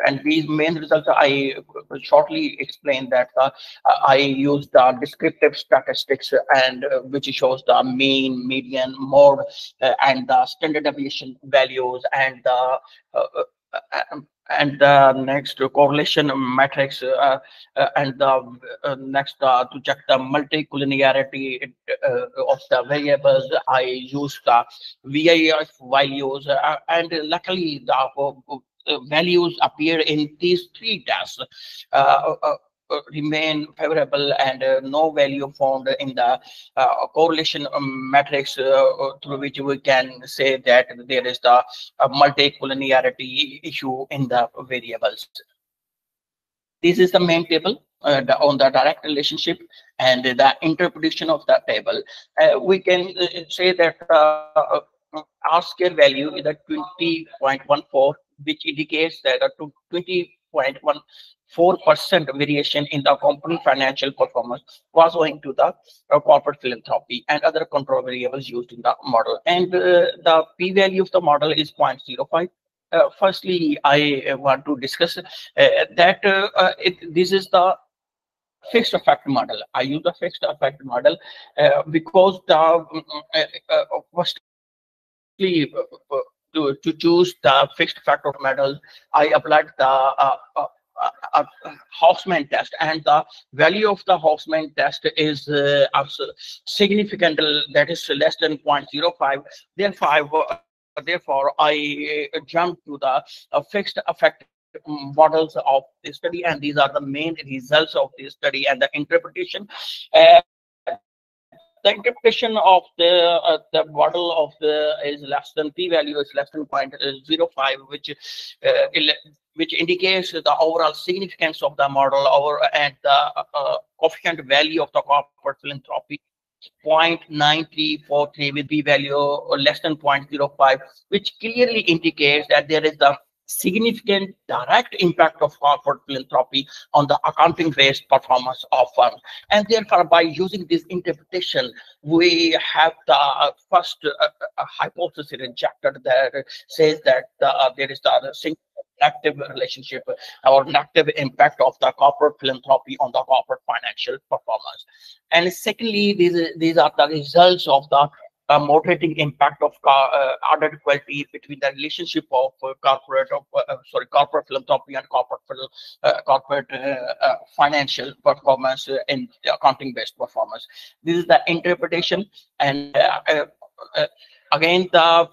S6: and these main results I shortly explain that I use the descriptive statistics, and which shows the mean, median, mode, and the standard deviation values, and the next correlation matrix, and the next to check the multicollinearity of the variables. I use the VIF values, and luckily the values appear in these three tests remain favorable, and no value found in the correlation matrix, through which we can say that there is the multicollinearity issue in the variables. This is the main table on the direct relationship and the interpretation of the table, we can say that R square value is at 20.14, which indicates that a 20.14% variation in the company financial performance was owing to the corporate philanthropy and other control variables used in the model. And the p-value of the model is 0.05. Firstly, I want to discuss that this is the fixed effect model. I use the fixed effect model because the firstly to choose the fixed effect of model, I applied the Houseman test, and the value of the Houseman test is significant, that is less than 0.05. Therefore, I jumped to the fixed effect models of the study, and these are the main results of the study and the interpretation. The interpretation of the model of the is less than p-value is less than 0.05, which indicates the overall significance of the model and the coefficient value of the corporate philanthropy 0.9343 with p-value less than 0.05, which clearly indicates that there is the significant direct impact of corporate philanthropy on the accounting-based performance of firms. And therefore, by using this interpretation, we have the first hypothesis rejected that says that there is the negative relationship or negative impact of the corporate philanthropy on the corporate financial performance. And secondly, these are the results of the moderating impact of added quality between the relationship of corporate philanthropy and corporate financial performance in accounting-based performance. This is the interpretation, and again the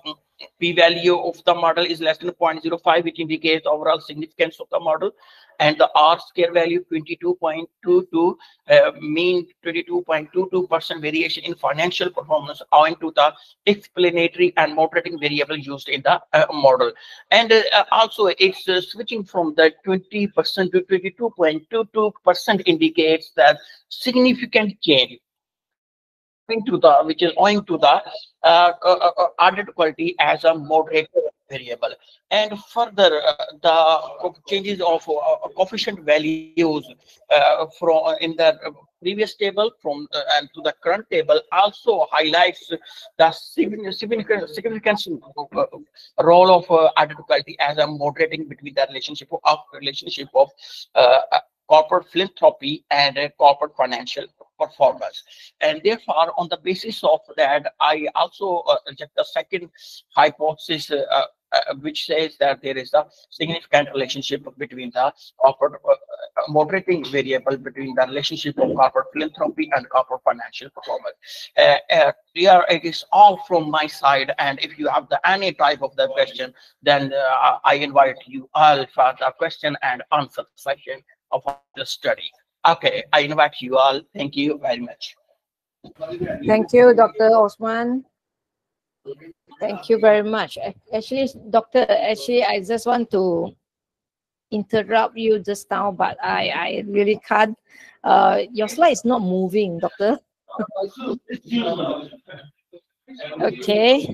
S6: p-value of the model is less than 0.05, which indicates overall significance of the model, and the R square value 22.22 mean 22.22% variation in financial performance owing to the explanatory and moderating variable used in the model. And also it's switching from the 20% to 22.22% indicates that significant change which is owing to the added quality as a moderate variable. And further, the changes of coefficient values from in the previous table and to the current table also highlights the significance role of added quality as a moderating between the relationship of corporate philanthropy and corporate financial performance. And therefore, on the basis of that, I also reject the second hypothesis, which says that there is a significant relationship between the corporate moderating variable between the relationship of corporate philanthropy and corporate financial performance. Here it is all from my side, and if you have any type of the question, then I invite you all for the question and answer session of the study. Okay, I invite you all. Thank you very much.
S3: Thank you, Dr. Osman. Thank you very much. Actually, Doctor, I just want to interrupt you just now, but I really can't. Your slide is not moving, Doctor. Okay.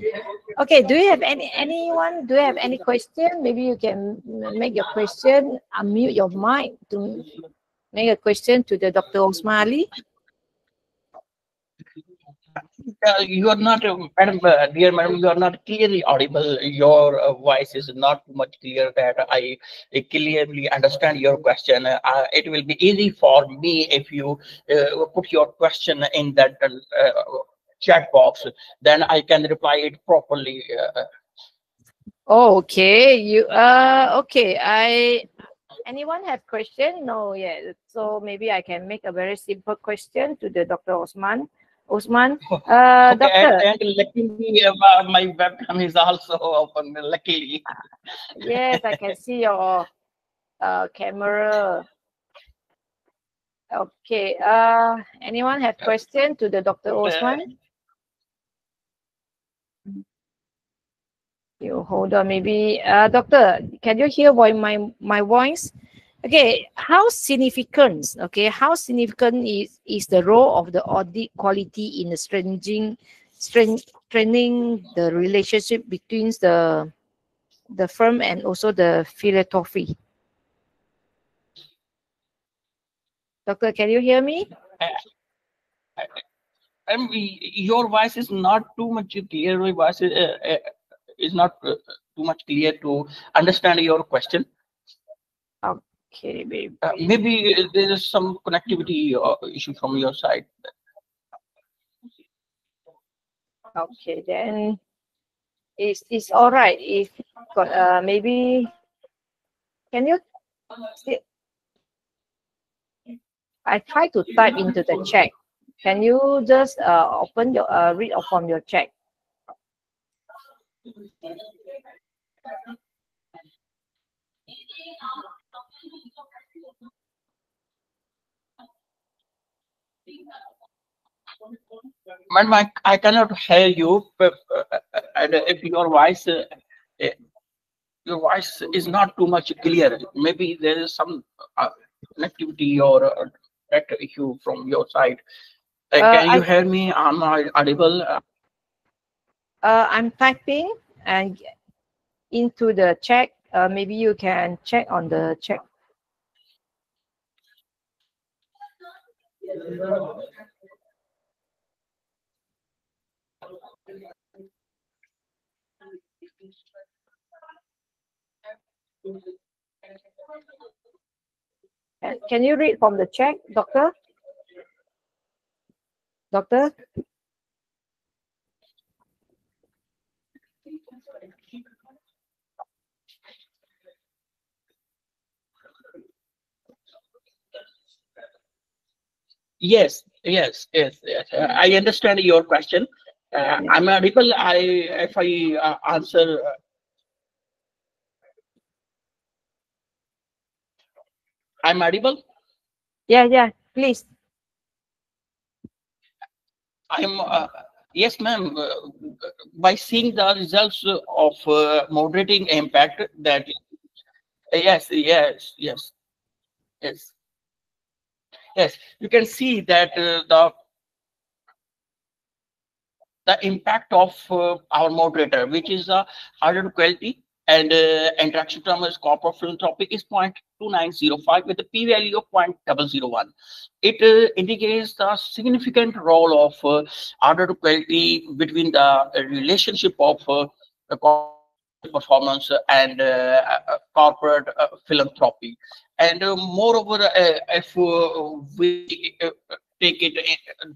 S3: Do you have anyone? Do you have any question? Maybe you can make your question. Unmute your mic to make a question to the Dr. Osman Ali.
S6: You are not, madam, dear madam, you are not clearly audible. Your voice is not too much clear that I clearly understand your question. It will be easy for me if you put your question in that chat box, then I can reply it properly.
S3: Okay, okay. Anyone have question? No, yeah. So maybe I can make a very simple question to the Dr. Osman.
S6: Okay,
S3: Doctor.
S6: and luckily my webcam is also open. Luckily.
S3: Yes, I can see your camera. Okay. Anyone have question to the Dr. Osman? You hold on, maybe. Doctor, can you hear my voice? Okay, how significant is the role of the audit quality in the strengthening the relationship between the firm and also the philanthropy? Doctor, can you hear me?
S6: Your voice is not too much clear. Your voice is not too much clear to understand your question.
S3: Okay, baby.
S6: Maybe there is some connectivity issue from your side.
S3: Okay, then it's all right if maybe can you see, I try to type into the chat. Can you just open your read from your chat?
S6: Madam, I cannot hear you. And if your voice is not too much clear, maybe there is some connectivity or net issue from your side. Can you hear me? Am I audible?
S3: I'm typing and into the chat. Maybe you can check on the chat. Can you read from the chat, Doctor? Doctor?
S6: Yes. I understand your question. I'm audible. If I answer. I'm audible.
S3: Yeah. Please.
S6: I'm yes, ma'am. By seeing the results of moderating impact, that yes, you can see that the impact of our moderator, which is harder quality and interaction term is corporate philanthropy, is 0.2905 with a p-value of 0.001. It indicates the significant role of order to quality between the relationship of the corporate performance and corporate philanthropy. And moreover, if we take it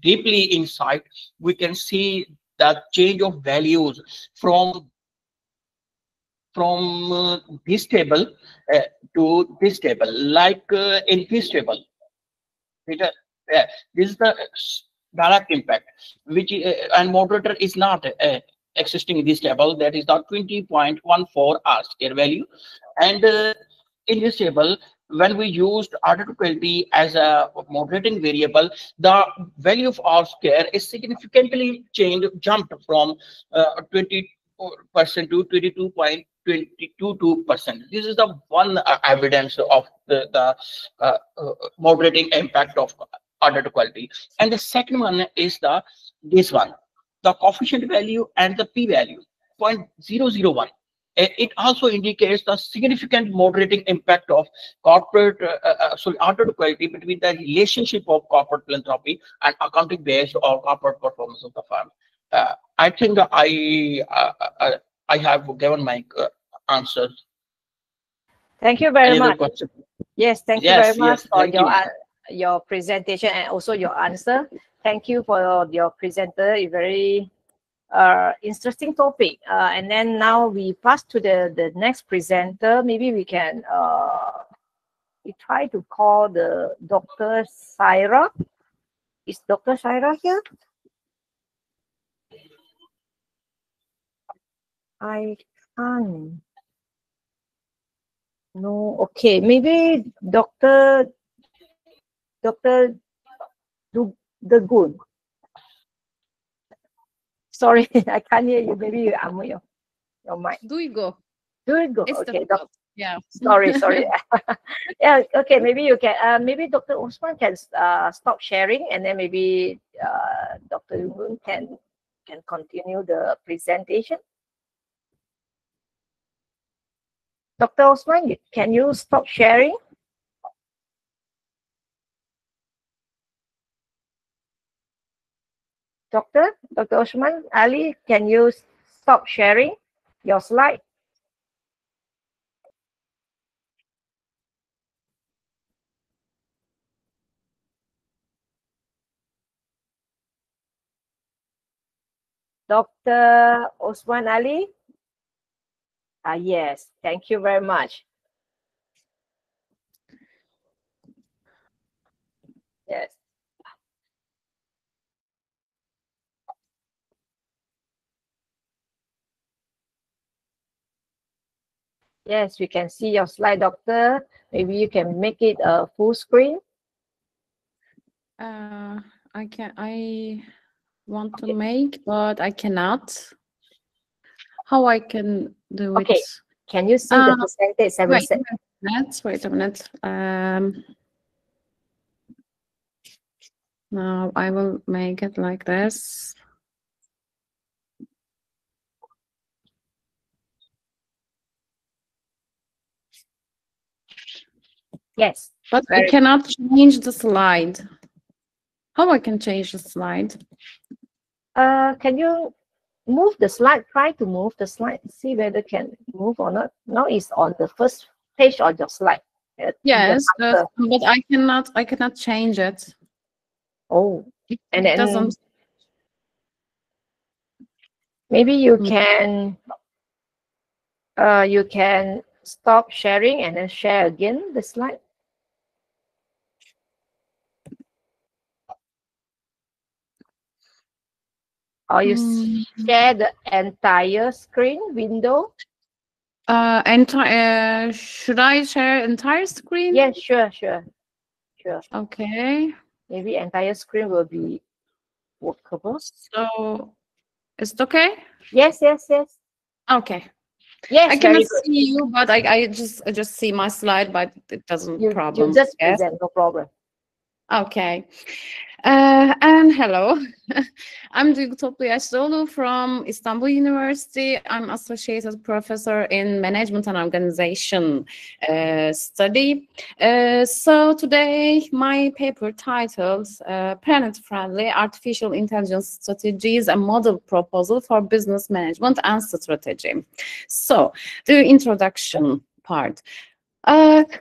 S6: deeply inside, we can see the change of values from this table to this table, like in this table. This is the direct impact, which and moderator is not existing in this table. That is the 20.14 R square value, and in this table, when we used order to quality as a moderating variable, the value of R square is significantly jumped from 20% to 22.22%. This is the one evidence of the moderating impact of order to quality. And the second one is this one, the coefficient value and the p-value 0.001. It also indicates the significant moderating impact of corporate order to quality between the relationship of corporate philanthropy and accounting based or corporate performance of the firm. I think I have given my answers.
S3: Thank you very much. Yes, thank you very much for your presentation and also your answer. Thank you for your presenter. A very interesting topic. And then now we pass to the next presenter. Maybe we can we try to call the Dr. Saira. Is Dr. Saira here? I can't. No, okay. Maybe Dr. Good. Sorry, I can't hear you. Maybe you unmute your mic.
S5: Do we go?
S3: Okay,
S5: Yeah.
S3: Sorry. Yeah, okay, maybe you can, maybe Dr. Osman can stop sharing, and then maybe Dr. Yungun can continue the presentation. Dr. Osman, can you stop sharing? Dr. Osman Ali, can you stop sharing your slide? Dr. Osman Ali? Yes, thank you very much. Yes. Yes, we can see your slide, Doctor. Maybe you can make it a full screen.
S5: I want to make, but I cannot. How I can do
S3: Okay.
S5: it?
S3: Can you see the percentage?
S5: Wait a minute. Now I will make it like this.
S3: Yes.
S5: But I cannot change the slide. How I can change the slide?
S3: Can you move the slide? Try to move the slide. See whether it can move or not. Now it's on the first page of your slide.
S5: Yes, but I cannot change it.
S3: Oh, and
S5: It
S3: then
S5: doesn't.
S3: maybe you can stop sharing and then share again the slide. Or you share the entire screen window.
S5: Should I share entire screen?
S3: Yes, sure.
S5: Okay.
S3: Maybe entire screen will be workable.
S5: So is it okay?
S3: Yes.
S5: Okay.
S3: Yes,
S5: I cannot see you, but I just see my slide, but it doesn't problem.
S3: You just present, no problem.
S5: Okay. And hello, I'm Duygu Yaşlıoğlu from Istanbul University. I'm associated professor in management and organization study. So today my paper titled Planet-Friendly Artificial Intelligence Strategies, a Model Proposal for Business Management and Strategy. So the introduction part.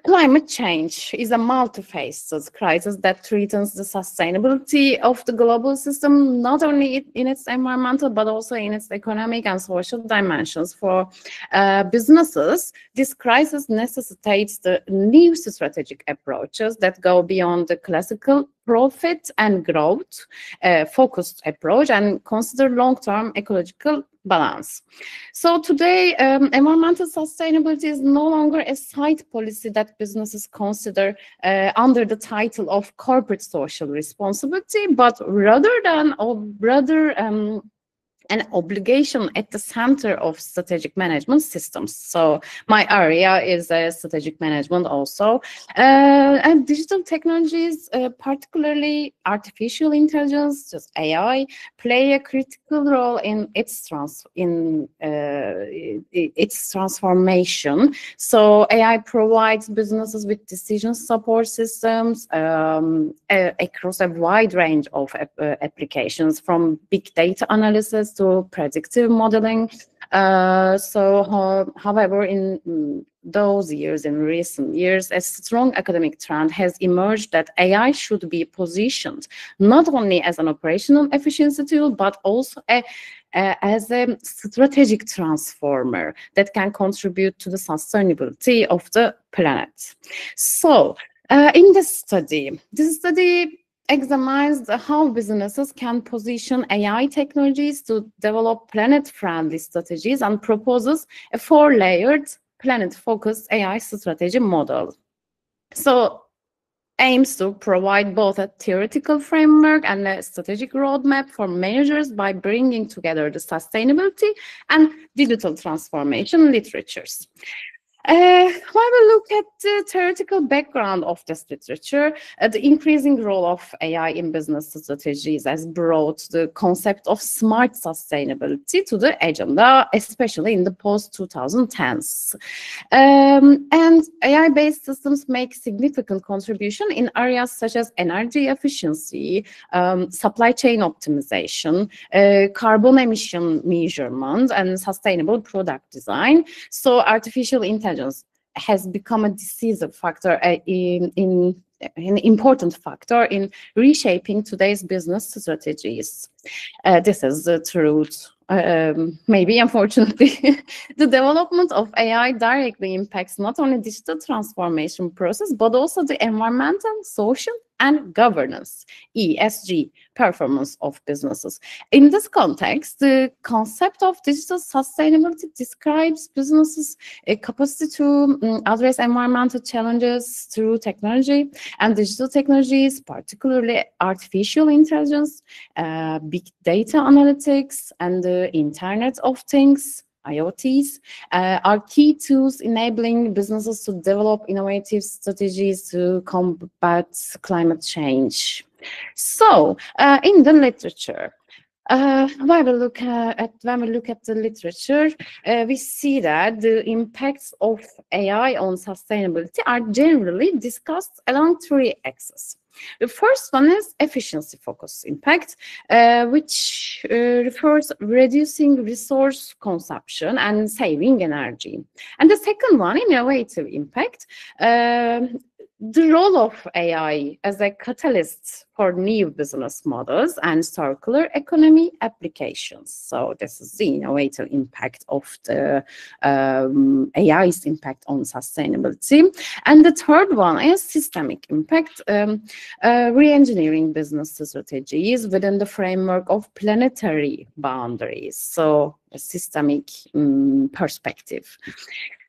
S5: Climate change is a multifaceted crisis that threatens the sustainability of the global system, not only in its environmental, but also in its economic and social dimensions. For businesses, this crisis necessitates the new strategic approaches that go beyond the classical profit and growth focused approach and consider long-term ecological balance. So today, environmental sustainability is no longer a side policy that businesses consider under the title of corporate social responsibility, but rather an obligation at the center of strategic management systems. So my area is strategic management also. And digital technologies, particularly artificial intelligence, just AI, play a critical role in its transformation. So AI provides businesses with decision support systems across a wide range of applications, from big data analysis to predictive modeling. However, in those years, in recent years, a strong academic trend has emerged that AI should be positioned not only as an operational efficiency tool, but also as a strategic transformer that can contribute to the sustainability of the planet. So, in this study examines how businesses can position AI technologies to develop planet-friendly strategies and proposes a 4-layered planet-focused AI strategy model. So aims to provide both a theoretical framework and a strategic roadmap for managers by bringing together the sustainability and digital transformation literatures. When we look at the theoretical background of this literature, the increasing role of AI in business strategies has brought the concept of smart sustainability to the agenda, especially in the post-2010s. And AI-based systems make significant contribution in areas such as energy efficiency, supply chain optimization, carbon emission measurement, and sustainable product design. So artificial intelligence has become a decisive factor in an important factor in reshaping today's business strategies. This is the truth. Maybe, unfortunately, the development of AI directly impacts not only digital transformation process, but also the environmental, social, and governance, ESG, performance of businesses. In this context, the concept of digital sustainability describes businesses' capacity to address environmental challenges through technology and digital technologies, particularly artificial intelligence, big data analytics, and the Internet of Things, IoTs, are key tools enabling businesses to develop innovative strategies to combat climate change. So, in the literature, when we look at the literature, we see that the impacts of AI on sustainability are generally discussed along three axes. The first one is efficiency focus impact, which refers reducing resource consumption and saving energy. And the second one, innovative impact, the role of AI as a catalyst for new business models and circular economy applications. So this is the innovative impact of the AI's impact on sustainability. And the third one is systemic impact, re-engineering business strategies within the framework of planetary boundaries. So a systemic perspective.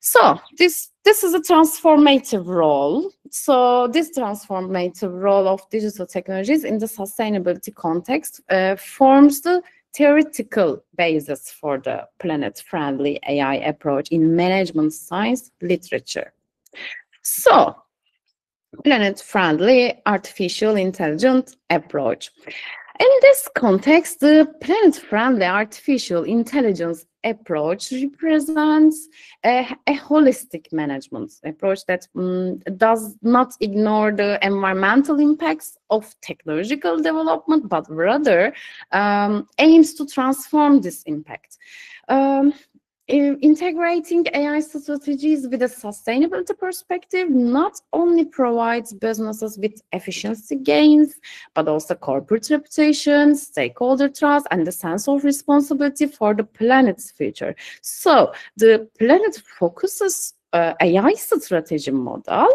S5: So this is a transformative role. So this transformative role of digital technologies in the sustainability context forms the theoretical basis for the planet-friendly AI approach in management science literature. So, planet-friendly artificial intelligence approach. In this context, the planet-friendly artificial intelligence approach represents a holistic management approach that does not ignore the environmental impacts of technological development, but rather aims to transform this impact. Integrating AI strategies with a sustainability perspective not only provides businesses with efficiency gains, but also corporate reputation, stakeholder trust, and the sense of responsibility for the planet's future. So the planet focuses AI strategy model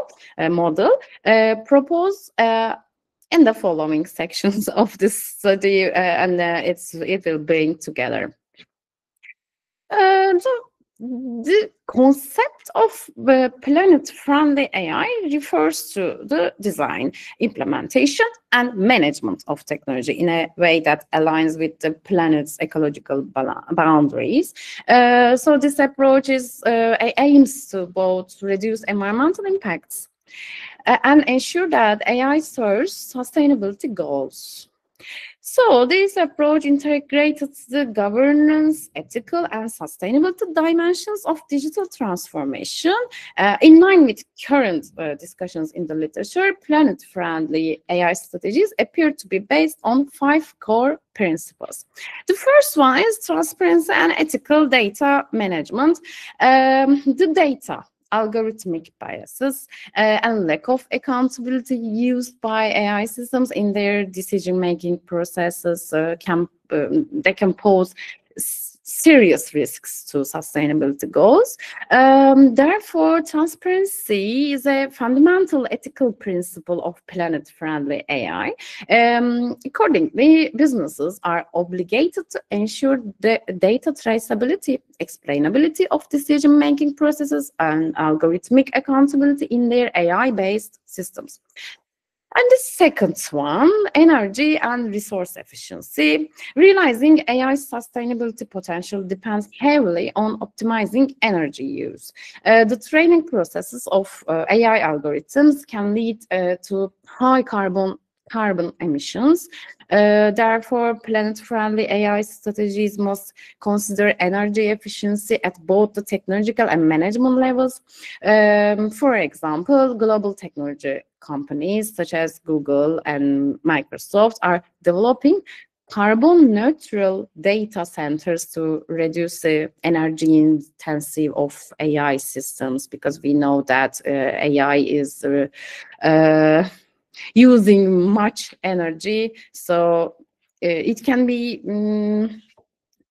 S5: proposed in the following sections of this study, and it will bring together. So the concept of planet-friendly AI refers to the design, implementation, and management of technology in a way that aligns with the planet's ecological boundaries. So this approach aims to both reduce environmental impacts and ensure that AI serves sustainability goals. So this approach integrated the governance, ethical, and sustainability dimensions of digital transformation. In line with current discussions in the literature, planet-friendly AI strategies appear to be based on 5 core principles. The first one is transparency and ethical data management. The data, algorithmic biases, and lack of accountability used by AI systems in their decision-making processes they can pose serious risks to sustainability goals. Therefore, transparency is a fundamental ethical principle of planet-friendly AI. Accordingly, businesses are obligated to ensure the data traceability, explainability of decision-making processes, and algorithmic accountability in their AI-based systems. And the second one, energy and resource efficiency. Realizing AI's sustainability potential depends heavily on optimizing energy use. The training processes of AI algorithms can lead to high carbon emissions. Therefore, planet-friendly AI strategies must consider energy efficiency at both the technological and management levels. For example, global technology companies such as Google and Microsoft are developing carbon neutral data centers to reduce the energy intensive of AI systems, because we know that AI is using much energy, so it can be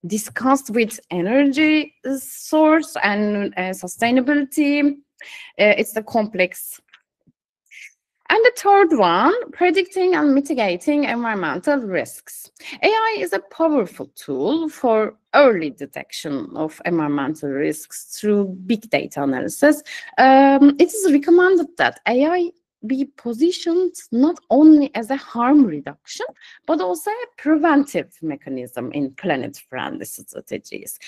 S5: discussed with energy source and sustainability. It's a complex. And the third one, predicting and mitigating environmental risks. AI is a powerful tool for early detection of environmental risks through big data analysis. It is recommended that AI be positioned not only as a harm reduction, but also a preventive mechanism in planet-friendly strategies.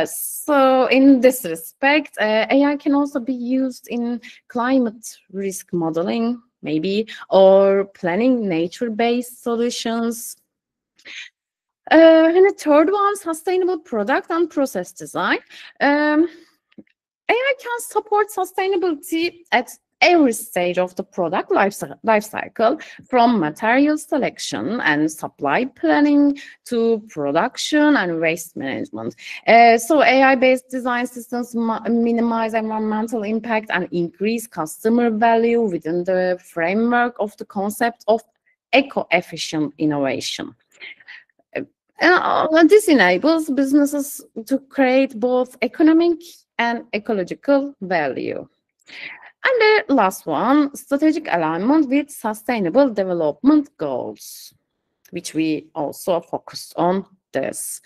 S5: So in this respect, AI can also be used in climate risk modeling, maybe, or planning nature-based solutions. And the third one, sustainable product and process design. AI can support sustainability at every stage of the product life cycle, from material selection and supply planning to production and waste management. So AI-based design systems minimize environmental impact and increase customer value within the framework of the concept of eco-efficient innovation. And this enables businesses to create both economic and ecological value. And the last one, strategic alignment with sustainable development goals, which we also focused on this.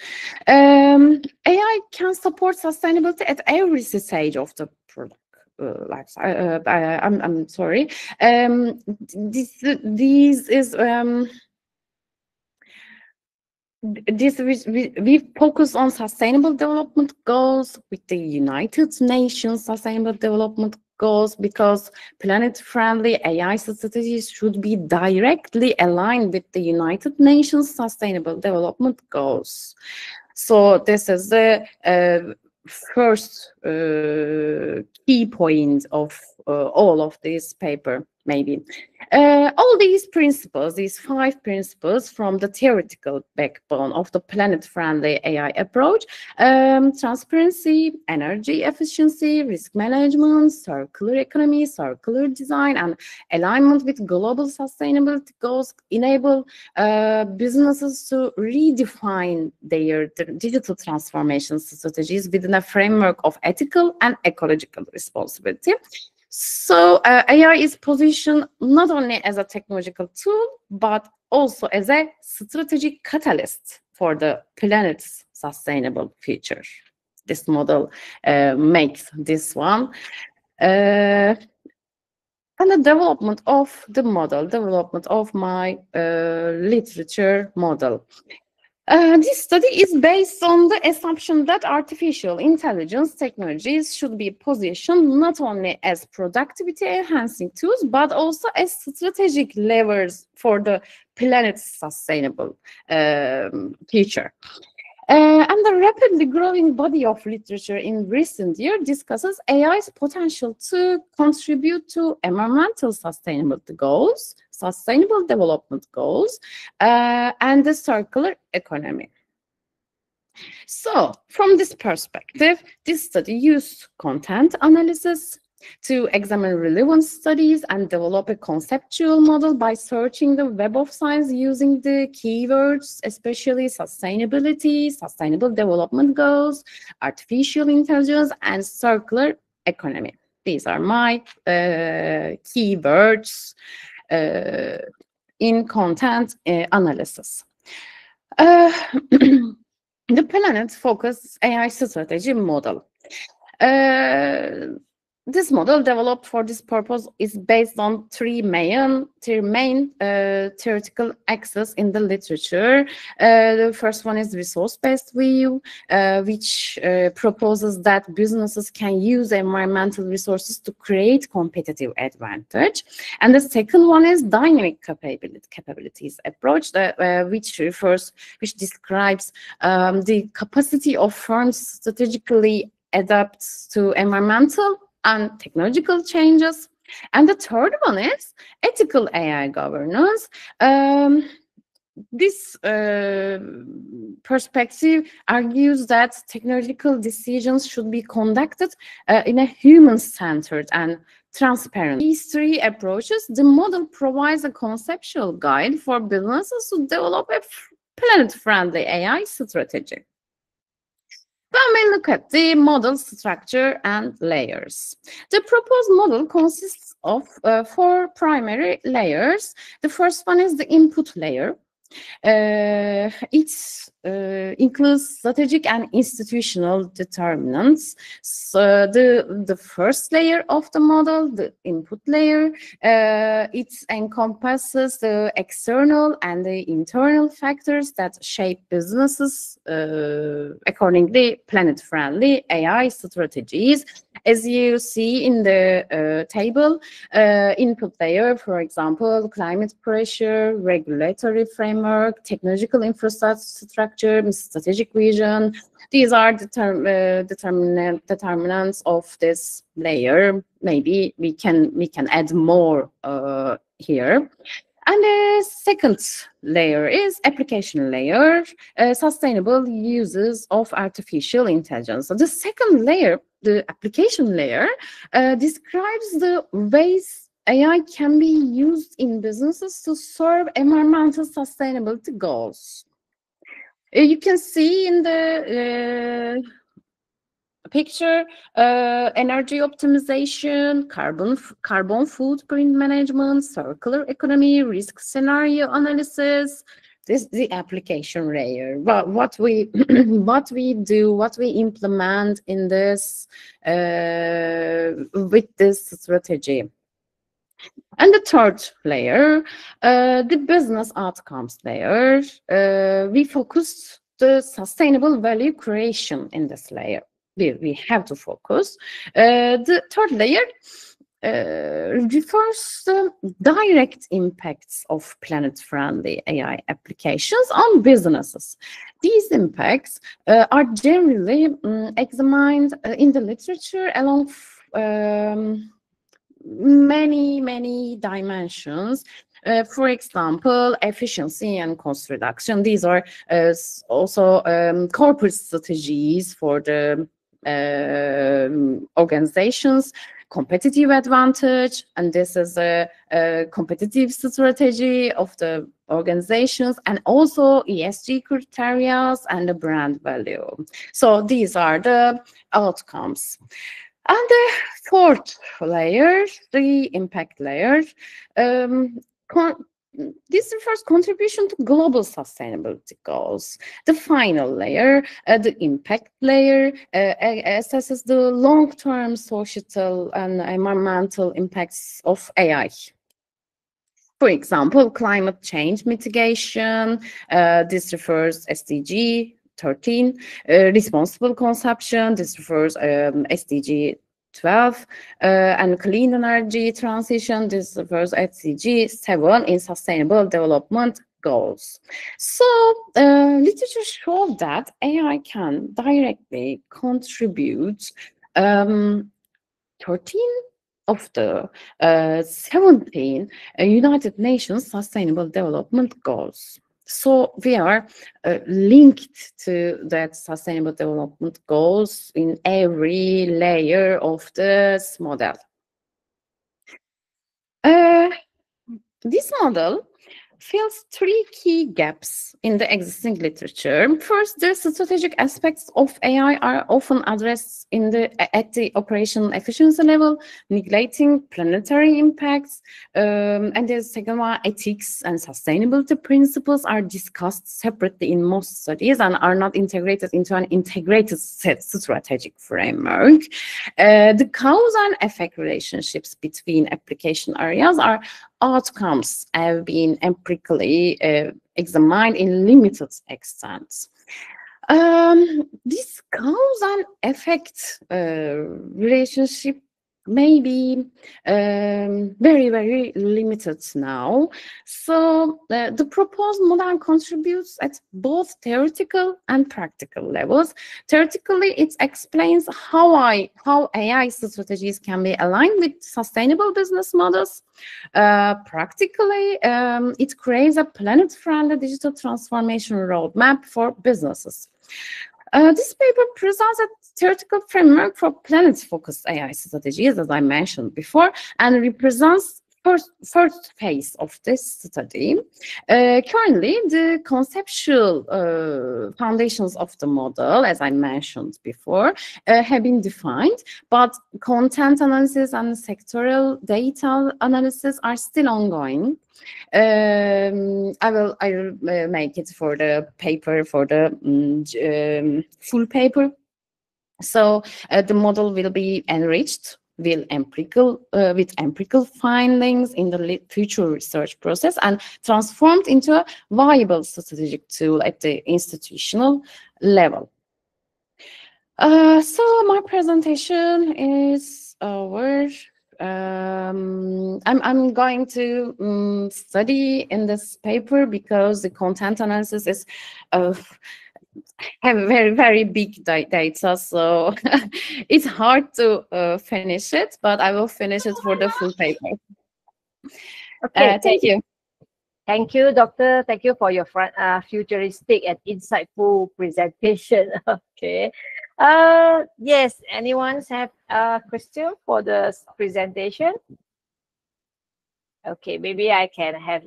S5: AI can support sustainability at every stage of the product life cycle. I'm sorry. We focus on sustainable development goals with the United Nations Sustainable Development Goals, because planet-friendly AI strategies should be directly aligned with the United Nations Sustainable Development Goals. So this is the first key point of all of this paper, maybe. All these principles, these 5 principles from the theoretical backbone of the planet-friendly AI approach, transparency, energy efficiency, risk management, circular economy, circular design, and alignment with global sustainability goals, enable businesses to redefine their digital transformation strategies within a framework of ethical and ecological responsibility. So AI is positioned not only as a technological tool, but also as a strategic catalyst for the planet's sustainable future. This model makes this one. And the development of the model, development of my literature model. This study is based on the assumption that artificial intelligence technologies should be positioned not only as productivity-enhancing tools, but also as strategic levers for the planet's sustainable future. And the rapidly growing body of literature in recent years discusses AI's potential to contribute to environmental sustainability goals, sustainable development goals, and the circular economy. So, from this perspective, this study used content analysis to examine relevant studies and develop a conceptual model by searching the Web of Science using the keywords, especially sustainability, sustainable development goals, artificial intelligence, and circular economy. These are my keywords in content analysis. The planet focused AI strategy model. this model developed for this purpose is based on three main theoretical axes in the literature. The first one is resource-based view, which proposes that businesses can use environmental resources to create competitive advantage. And the second one is dynamic capabilities approach, which describes the capacity of firms strategically adapt to environmental and technological changes. And the third one is ethical AI governance. This perspective argues that technological decisions should be conducted in a human-centered and transparent. These three approaches, the model provides a conceptual guide for businesses to develop a planet-friendly AI strategy. When we look at the model structure and layers, the proposed model consists of 4 primary layers. The first one is the input layer. It includes strategic and institutional determinants. So the first layer of the model, the input layer, it encompasses the external and the internal factors that shape businesses accordingly planet-friendly AI strategies. As you see in the table, input layer, for example, climate pressure, regulatory framework, technological infrastructure, strategic vision. These are determinants of this layer. Maybe we can add more here. And the second layer is application layer, sustainable uses of artificial intelligence. So the second layer, the application layer, describes the ways AI can be used in businesses to serve environmental sustainability goals. You can see in the picture, energy optimization, carbon footprint management, circular economy, risk scenario analysis. This is the application layer. What we what we implement in this with this strategy. And the third layer, the business outcomes layer, we focused the sustainable value creation in this layer. We have to focus. The third layer refers to direct impacts of planet-friendly AI applications on businesses. These impacts are generally examined in the literature along many dimensions. For example, efficiency and cost reduction. These are also corporate strategies for the organizations, competitive advantage, and this is a competitive strategy of the organizations, and also ESG criteria and the brand value. So these are the outcomes. And the fourth layer, the impact layer, this refers contribution to global sustainability goals. The final layer, the impact layer, assesses the long-term societal and environmental impacts of AI. For example, climate change mitigation, this refers SDG 13, responsible consumption, this refers SDG 12, and clean energy transition, this refers SDG 7 in sustainable development goals. So literature shows that AI can directly contribute 13 of the 17 United Nations Sustainable Development Goals. So we are linked to that Sustainable Development Goals in every layer of this model. This model fills three key gaps in the existing literature. First, the strategic aspects of AI are often addressed at the operational efficiency level, neglecting planetary impacts. And the second one, ethics and sustainability principles are discussed separately in most studies and are not integrated into an integrated strategic framework. The cause and effect relationships between application areas are outcomes have been empirically examined in limited extent. This cause and effect relationship may be very, very limited now. So the proposed model contributes at both theoretical and practical levels. Theoretically, it explains how AI strategies can be aligned with sustainable business models. Practically, it creates a planet-friendly digital transformation roadmap for businesses. This paper presents a theoretical framework for planet-focused AI strategies, as I mentioned before, and represents first phase of this study. Currently, the conceptual foundations of the model, as I mentioned before, have been defined, but content analysis and sectoral data analysis are still ongoing. I will make it for the paper, for the full paper. So the model will be enriched with empirical findings in the future research process and transformed into a viable strategic tool at the institutional level. So my presentation is over. I'm going to study in this paper because the content analysis is have very, very big data, so it's hard to finish it, but I will finish it for the full paper.
S2: Okay,
S5: thank you.
S2: Thank you, Doctor. Thank you for your futuristic and insightful presentation. Okay. Yes, anyone have a question for the presentation? Okay, maybe I can have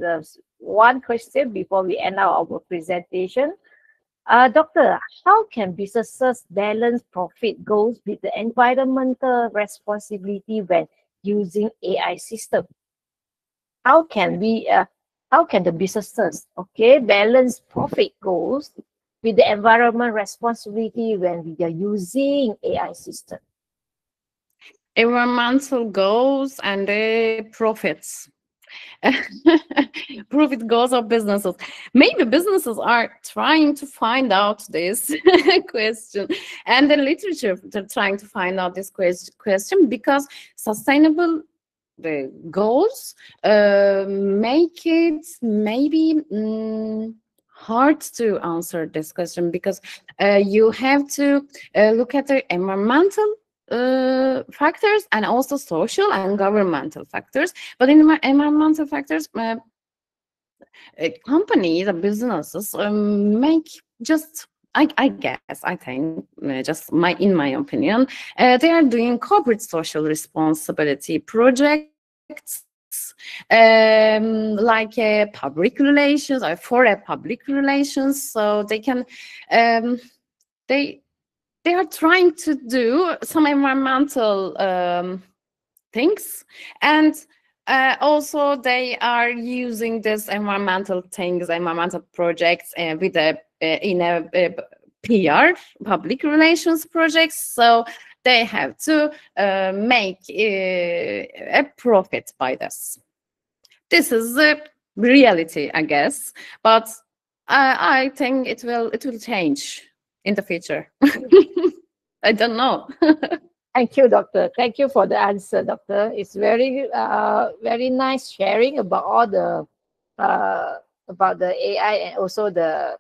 S2: one question before we end our presentation. Doctor, how can businesses balance profit goals with the environmental responsibility when using AI system? How can the businesses, okay, balance profit goals with the environment responsibility when we are using AI system?
S5: Environmental goals and the profits. Profit goals of businesses. Maybe businesses are trying to find out this question, and the literature they're trying to find out this question because sustainable the goals make it maybe hard to answer this question because you have to look at the environmental factors and also social and governmental factors. But in environmental factors, companies and businesses make just, I think, just in my opinion, they are doing corporate social responsibility projects like public relations or for public relations, so they can they are trying to do some environmental things, and also they are using this environmental projects with in a PR, public relations projects. So they have to make a profit by this. This is the reality, I guess, but I think it will change in the future. I don't know.
S2: Thank you, Doctor. Thank you for the answer, Doctor. It's very nice sharing about all the about the AI and also the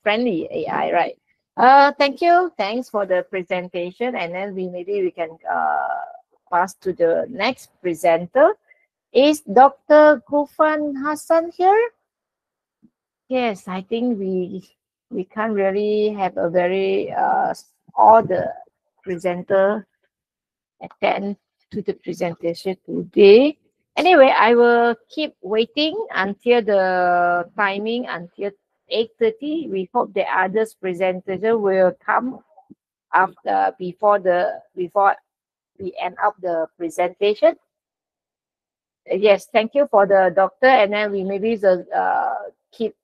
S2: friendly AI, right? Thank you. Thanks for the presentation, and then maybe we can pass to the next presenter. Is Dr. Gufan Hassan here? Yes, I think we can't really have a very all the presenter attend to the presentation today. Anyway, I will keep waiting until the timing until 8:30. We hope the others presenters will come after before we end up the presentation. Yes, thank you for the doctor, and then we maybe just keep.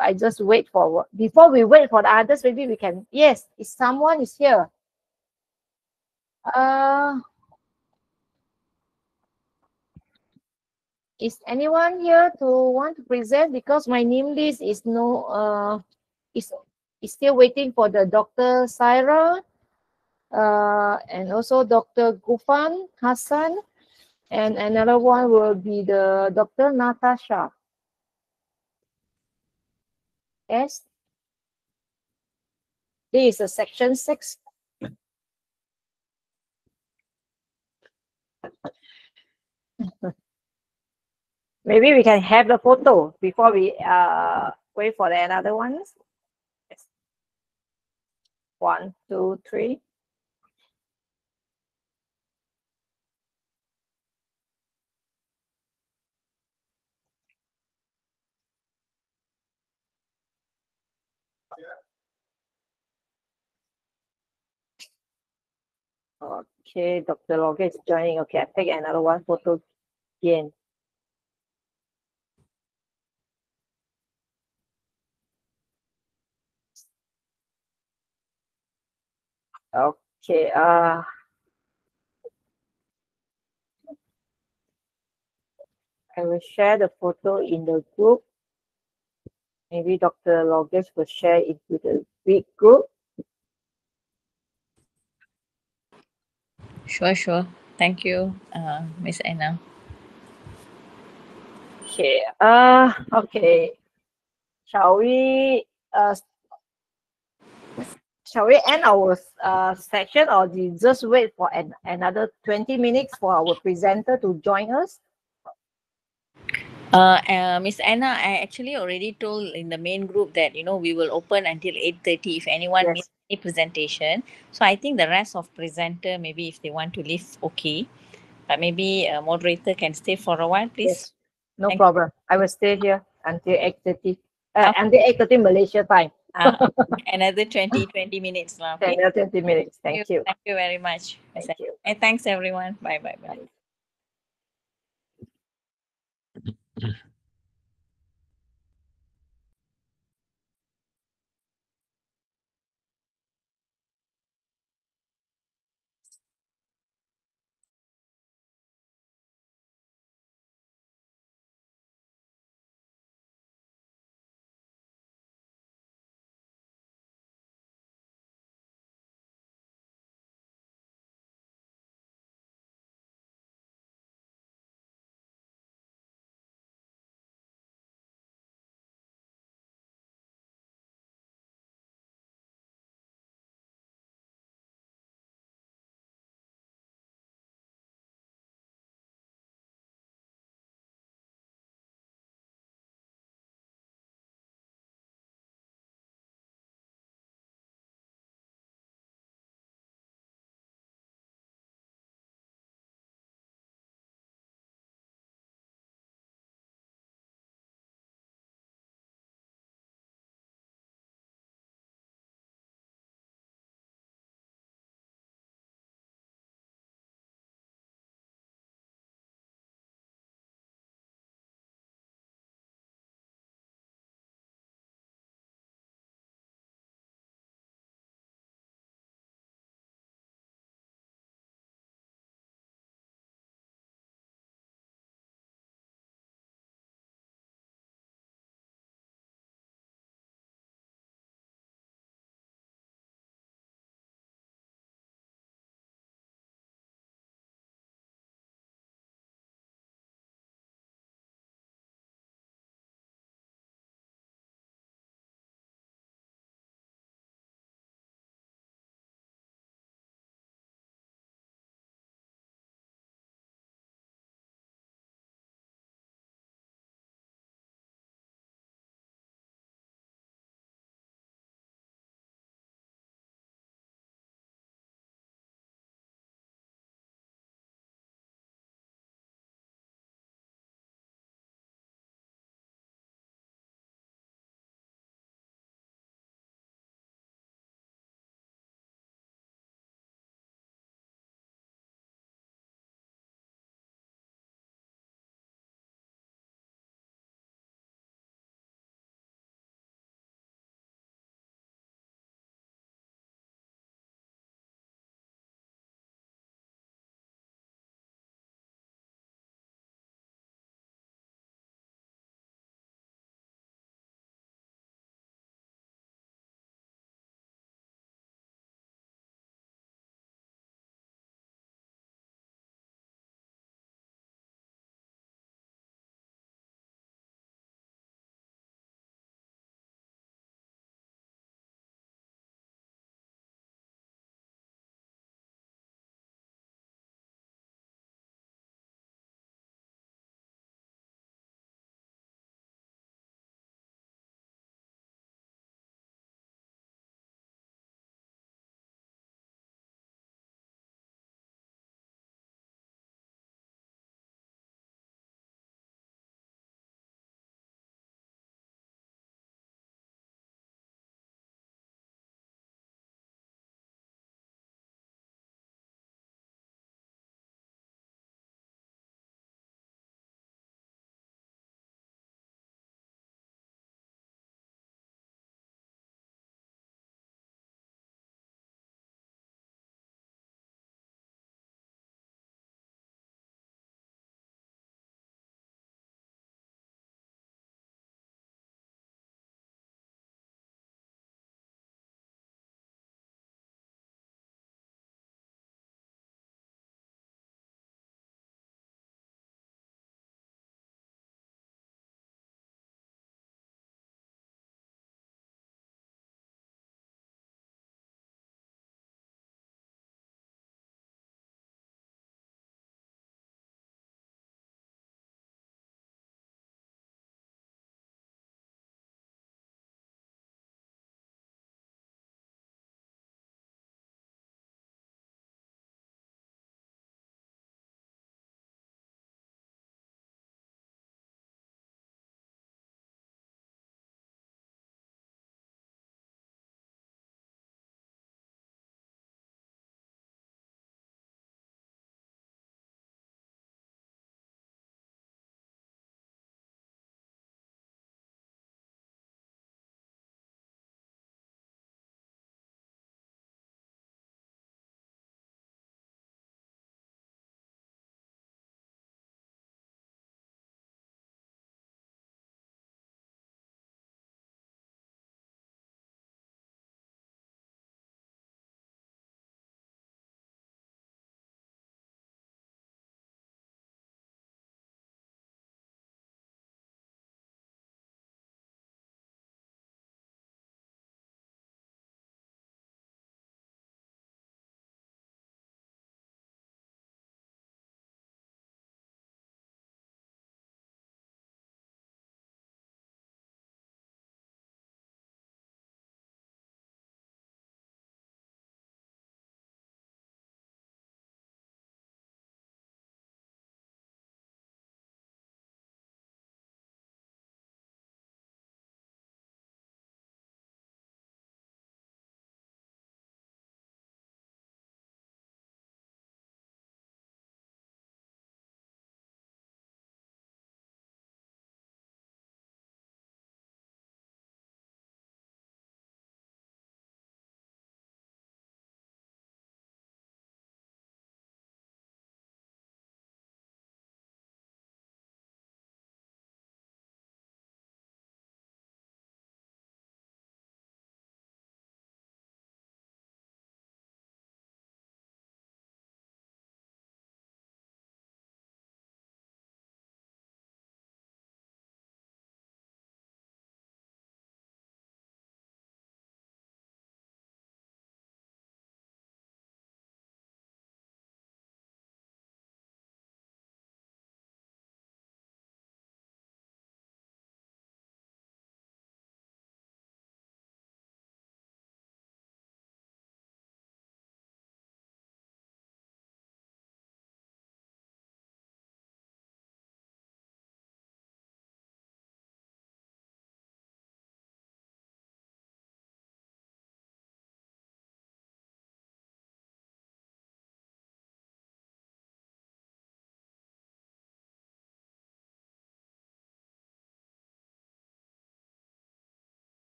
S2: I just wait for before we wait for the others. Maybe we can. Yes, if someone is here. Is anyone here to want to present? Because my name list is is still waiting for the Dr. Saira, and also Dr. Gufan Hassan, and another one will be the Dr. Natasha. Yes. This is a section 6. Maybe we can have the photo before we wait for the another ones. Yes. 1, 2, 3. Okay, Dr. Logan is joining. Okay, I take another one photo again. Okay, I will share the photo in the group. Maybe Dr. Logan will share into the big group.
S4: Sure. Thank you, Miss Anna.
S2: Okay, okay. Shall we end our session, or just wait for another 20 minutes for our presenter to join us?
S4: Miss Anna, I actually already told in the main group that we will open until 8:30 if anyone
S2: Yes.
S4: needs any presentation. So I think the rest of presenter, maybe if they want to leave, okay. But maybe a moderator can stay for a while, please.
S2: Yes. No
S4: Thank
S2: problem. I will stay here until 8:30.
S4: Okay.
S2: Until 8:30 Malaysia time.
S4: Another 20 minutes. Okay.
S2: 20 minutes. Thank you.
S4: Thank you very much, Miss
S2: Thank
S4: Anna.
S2: you.
S4: And thanks everyone. Bye.
S2: Bye.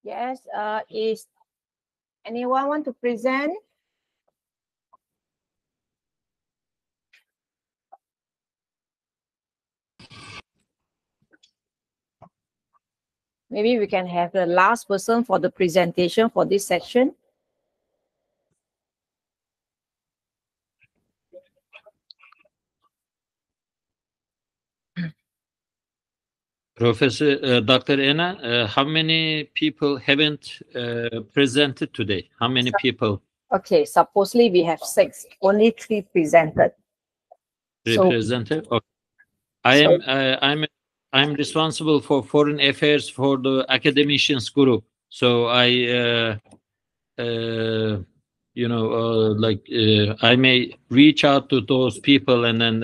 S2: Yes, is anyone want to present? Maybe we can have the last person for the presentation for this section.
S1: Professor Dr. Anna, how many people haven't presented today? How many people
S2: Okay, supposedly we have 6, only 3 presented. So,
S1: represented? Okay.
S2: so
S1: I'm responsible for foreign affairs for the academicians group. So I I may reach out to those people and then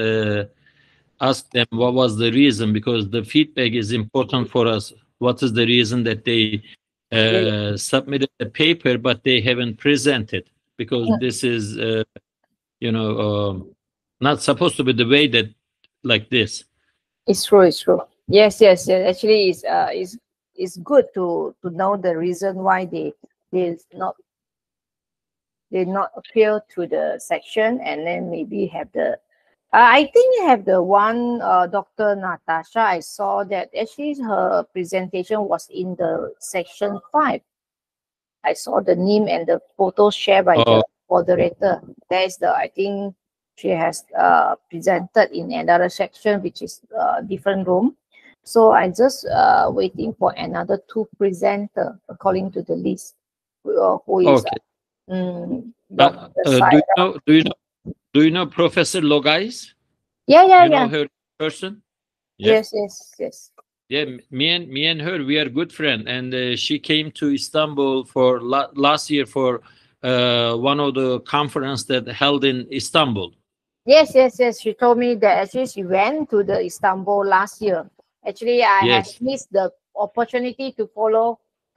S1: ask them what was the reason, because the feedback is important for us. What is the reason that they submitted a paper but they haven't presented? Because this is not supposed to be the way that like this.
S2: it's true, it's true. Yes, yes, yes. Actually, it's good to know the reason why they not did not appeal to the section, and then maybe have the I think you have the one Dr. Natasha. I saw that actually her presentation was in the section 5. I saw the name and the photo shared by the moderator. There's the, I think she has presented in another section, which is different room. So I just waiting for another 2 presenter according to the list. Who is
S1: Okay.
S2: Dr.
S1: Do you know Professor Logais?
S2: Yeah, yeah,
S1: You know
S2: yeah.
S1: her person? Yeah.
S2: Yes, yes, yes.
S1: Yeah, me and her, we are good friend, and she came to Istanbul for last year for one of the conference that held in Istanbul.
S2: Yes, yes, yes. She told me that actually she went to the Istanbul last year. Actually, I have missed the opportunity to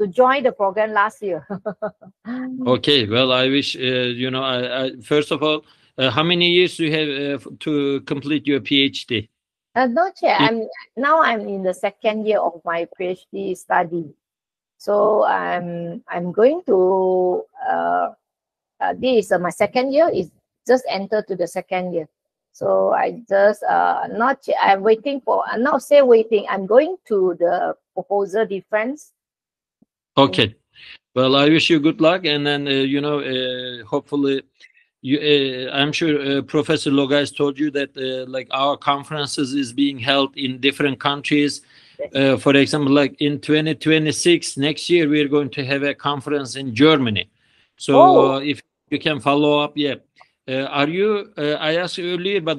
S2: join the program last year.
S1: Okay, well, I wish I first of all, how many years do you have to complete your PhD?
S2: Not yet. I'm in the 2nd year of my PhD study. So I'm going to this is my 2nd year. Is just entered to the 2nd year. So I just I'm waiting for. I'm not say waiting. I'm going to the proposal defense.
S1: Okay. Well, I wish you good luck, and then hopefully, I'm sure Professor Logais told you that like our conferences is being held in different countries. For example, like in 2026, next year, we are going to have a conference in Germany. So if you can follow up, yeah. Are you? I asked earlier, but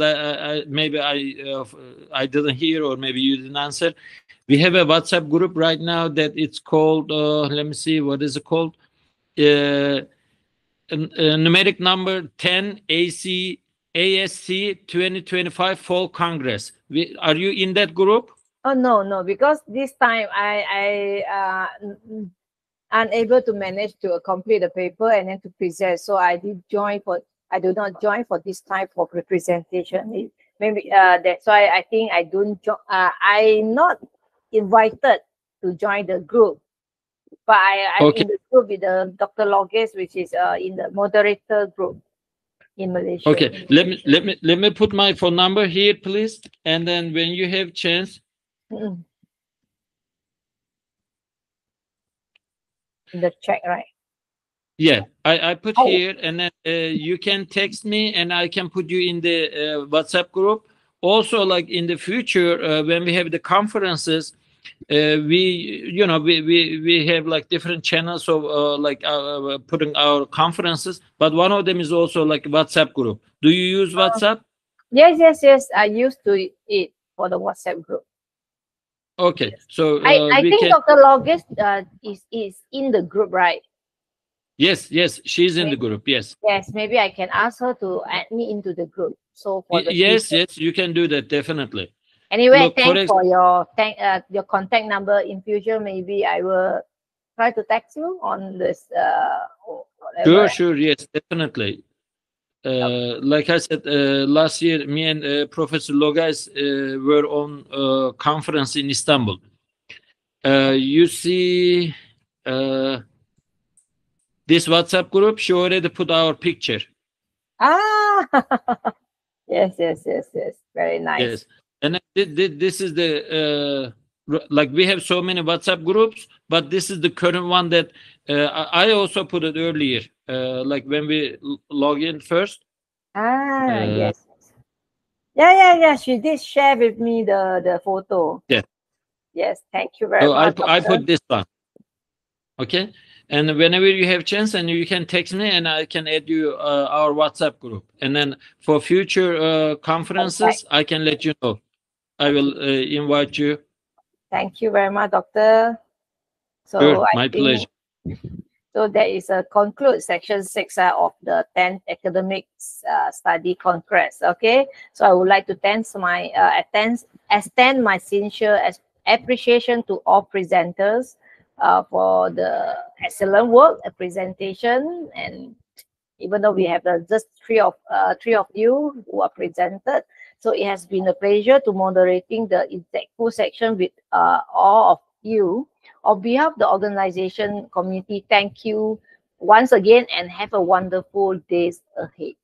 S1: maybe I didn't hear, or maybe you didn't answer. We have a WhatsApp group right now that it's called. Let me see, what is it called? Numeric number 10 ASC 2025 Fall Congress. Are you in that group?
S2: Oh no, because this time I unable to manage to complete the paper and then to present. So I do not join for this type of representation. Maybe that's why I think I don't I'm not invited to join the group. But I'm in the group with the Dr. Logais, which is in the moderator group in Malaysia.
S1: Okay, let me put my phone number here, please, and then when you have chance.
S2: In the chat, right?
S1: Yeah, I put here, and then you can text me, and I can put you in the WhatsApp group. Also, like in the future, when we have the conferences, we have like different channels of putting our conferences, but one of them is also like WhatsApp group. Do you use WhatsApp?
S2: Yes. I used to it for the WhatsApp group.
S1: Okay, so
S2: I think Dr. Logais is in the group, right?
S1: Yes, she's in the group. Yes.
S2: Yes, maybe I can ask her to add me into the group. So for the
S1: yes, you can do that definitely.
S2: Anyway, thanks for your contact number. In future, maybe I will try to text you on this. Whatever.
S1: Sure, yes, definitely. Like I said, last year, me and Professor Logais were on a conference in Istanbul. You see, this WhatsApp group, she already put our picture.
S2: Ah, yes. Very nice.
S1: Yes, and this is the like we have so many WhatsApp groups, but this is the current one that I also put it earlier. Like when we log in first.
S2: Yes. Yeah. She did share with me the photo.
S1: Yeah.
S2: Yes. Thank you very
S1: So
S2: much.
S1: I put this one. Okay. And whenever you have chance, and you can text me, and I can add you our WhatsApp group. And then for future conferences, I can let you know. I will invite you.
S2: Thank you very much, Doctor. So
S1: Sure,
S2: I
S1: my
S2: think,
S1: pleasure.
S2: so that is a conclude section 6 of the 10th academic study congress. Okay, so I would like to extend my sincere appreciation to all presenters for the excellent work, presentation, and even though we have just three of you who are presented, so it has been a pleasure to moderating the insightful section with all of you. On behalf of the organization community, thank you once again and have a wonderful days ahead.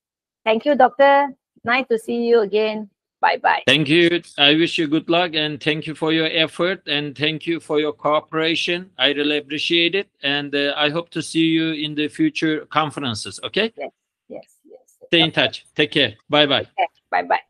S2: Thank you, Doctor. Nice to see you again. Bye-bye.
S1: Thank you. I wish you good luck, and thank you for your effort, and thank you for your cooperation. I really appreciate it, and I hope to see you in the future conferences. Okay?
S2: Yes.
S1: Stay in touch. Take care. Bye-bye.
S2: Bye-bye.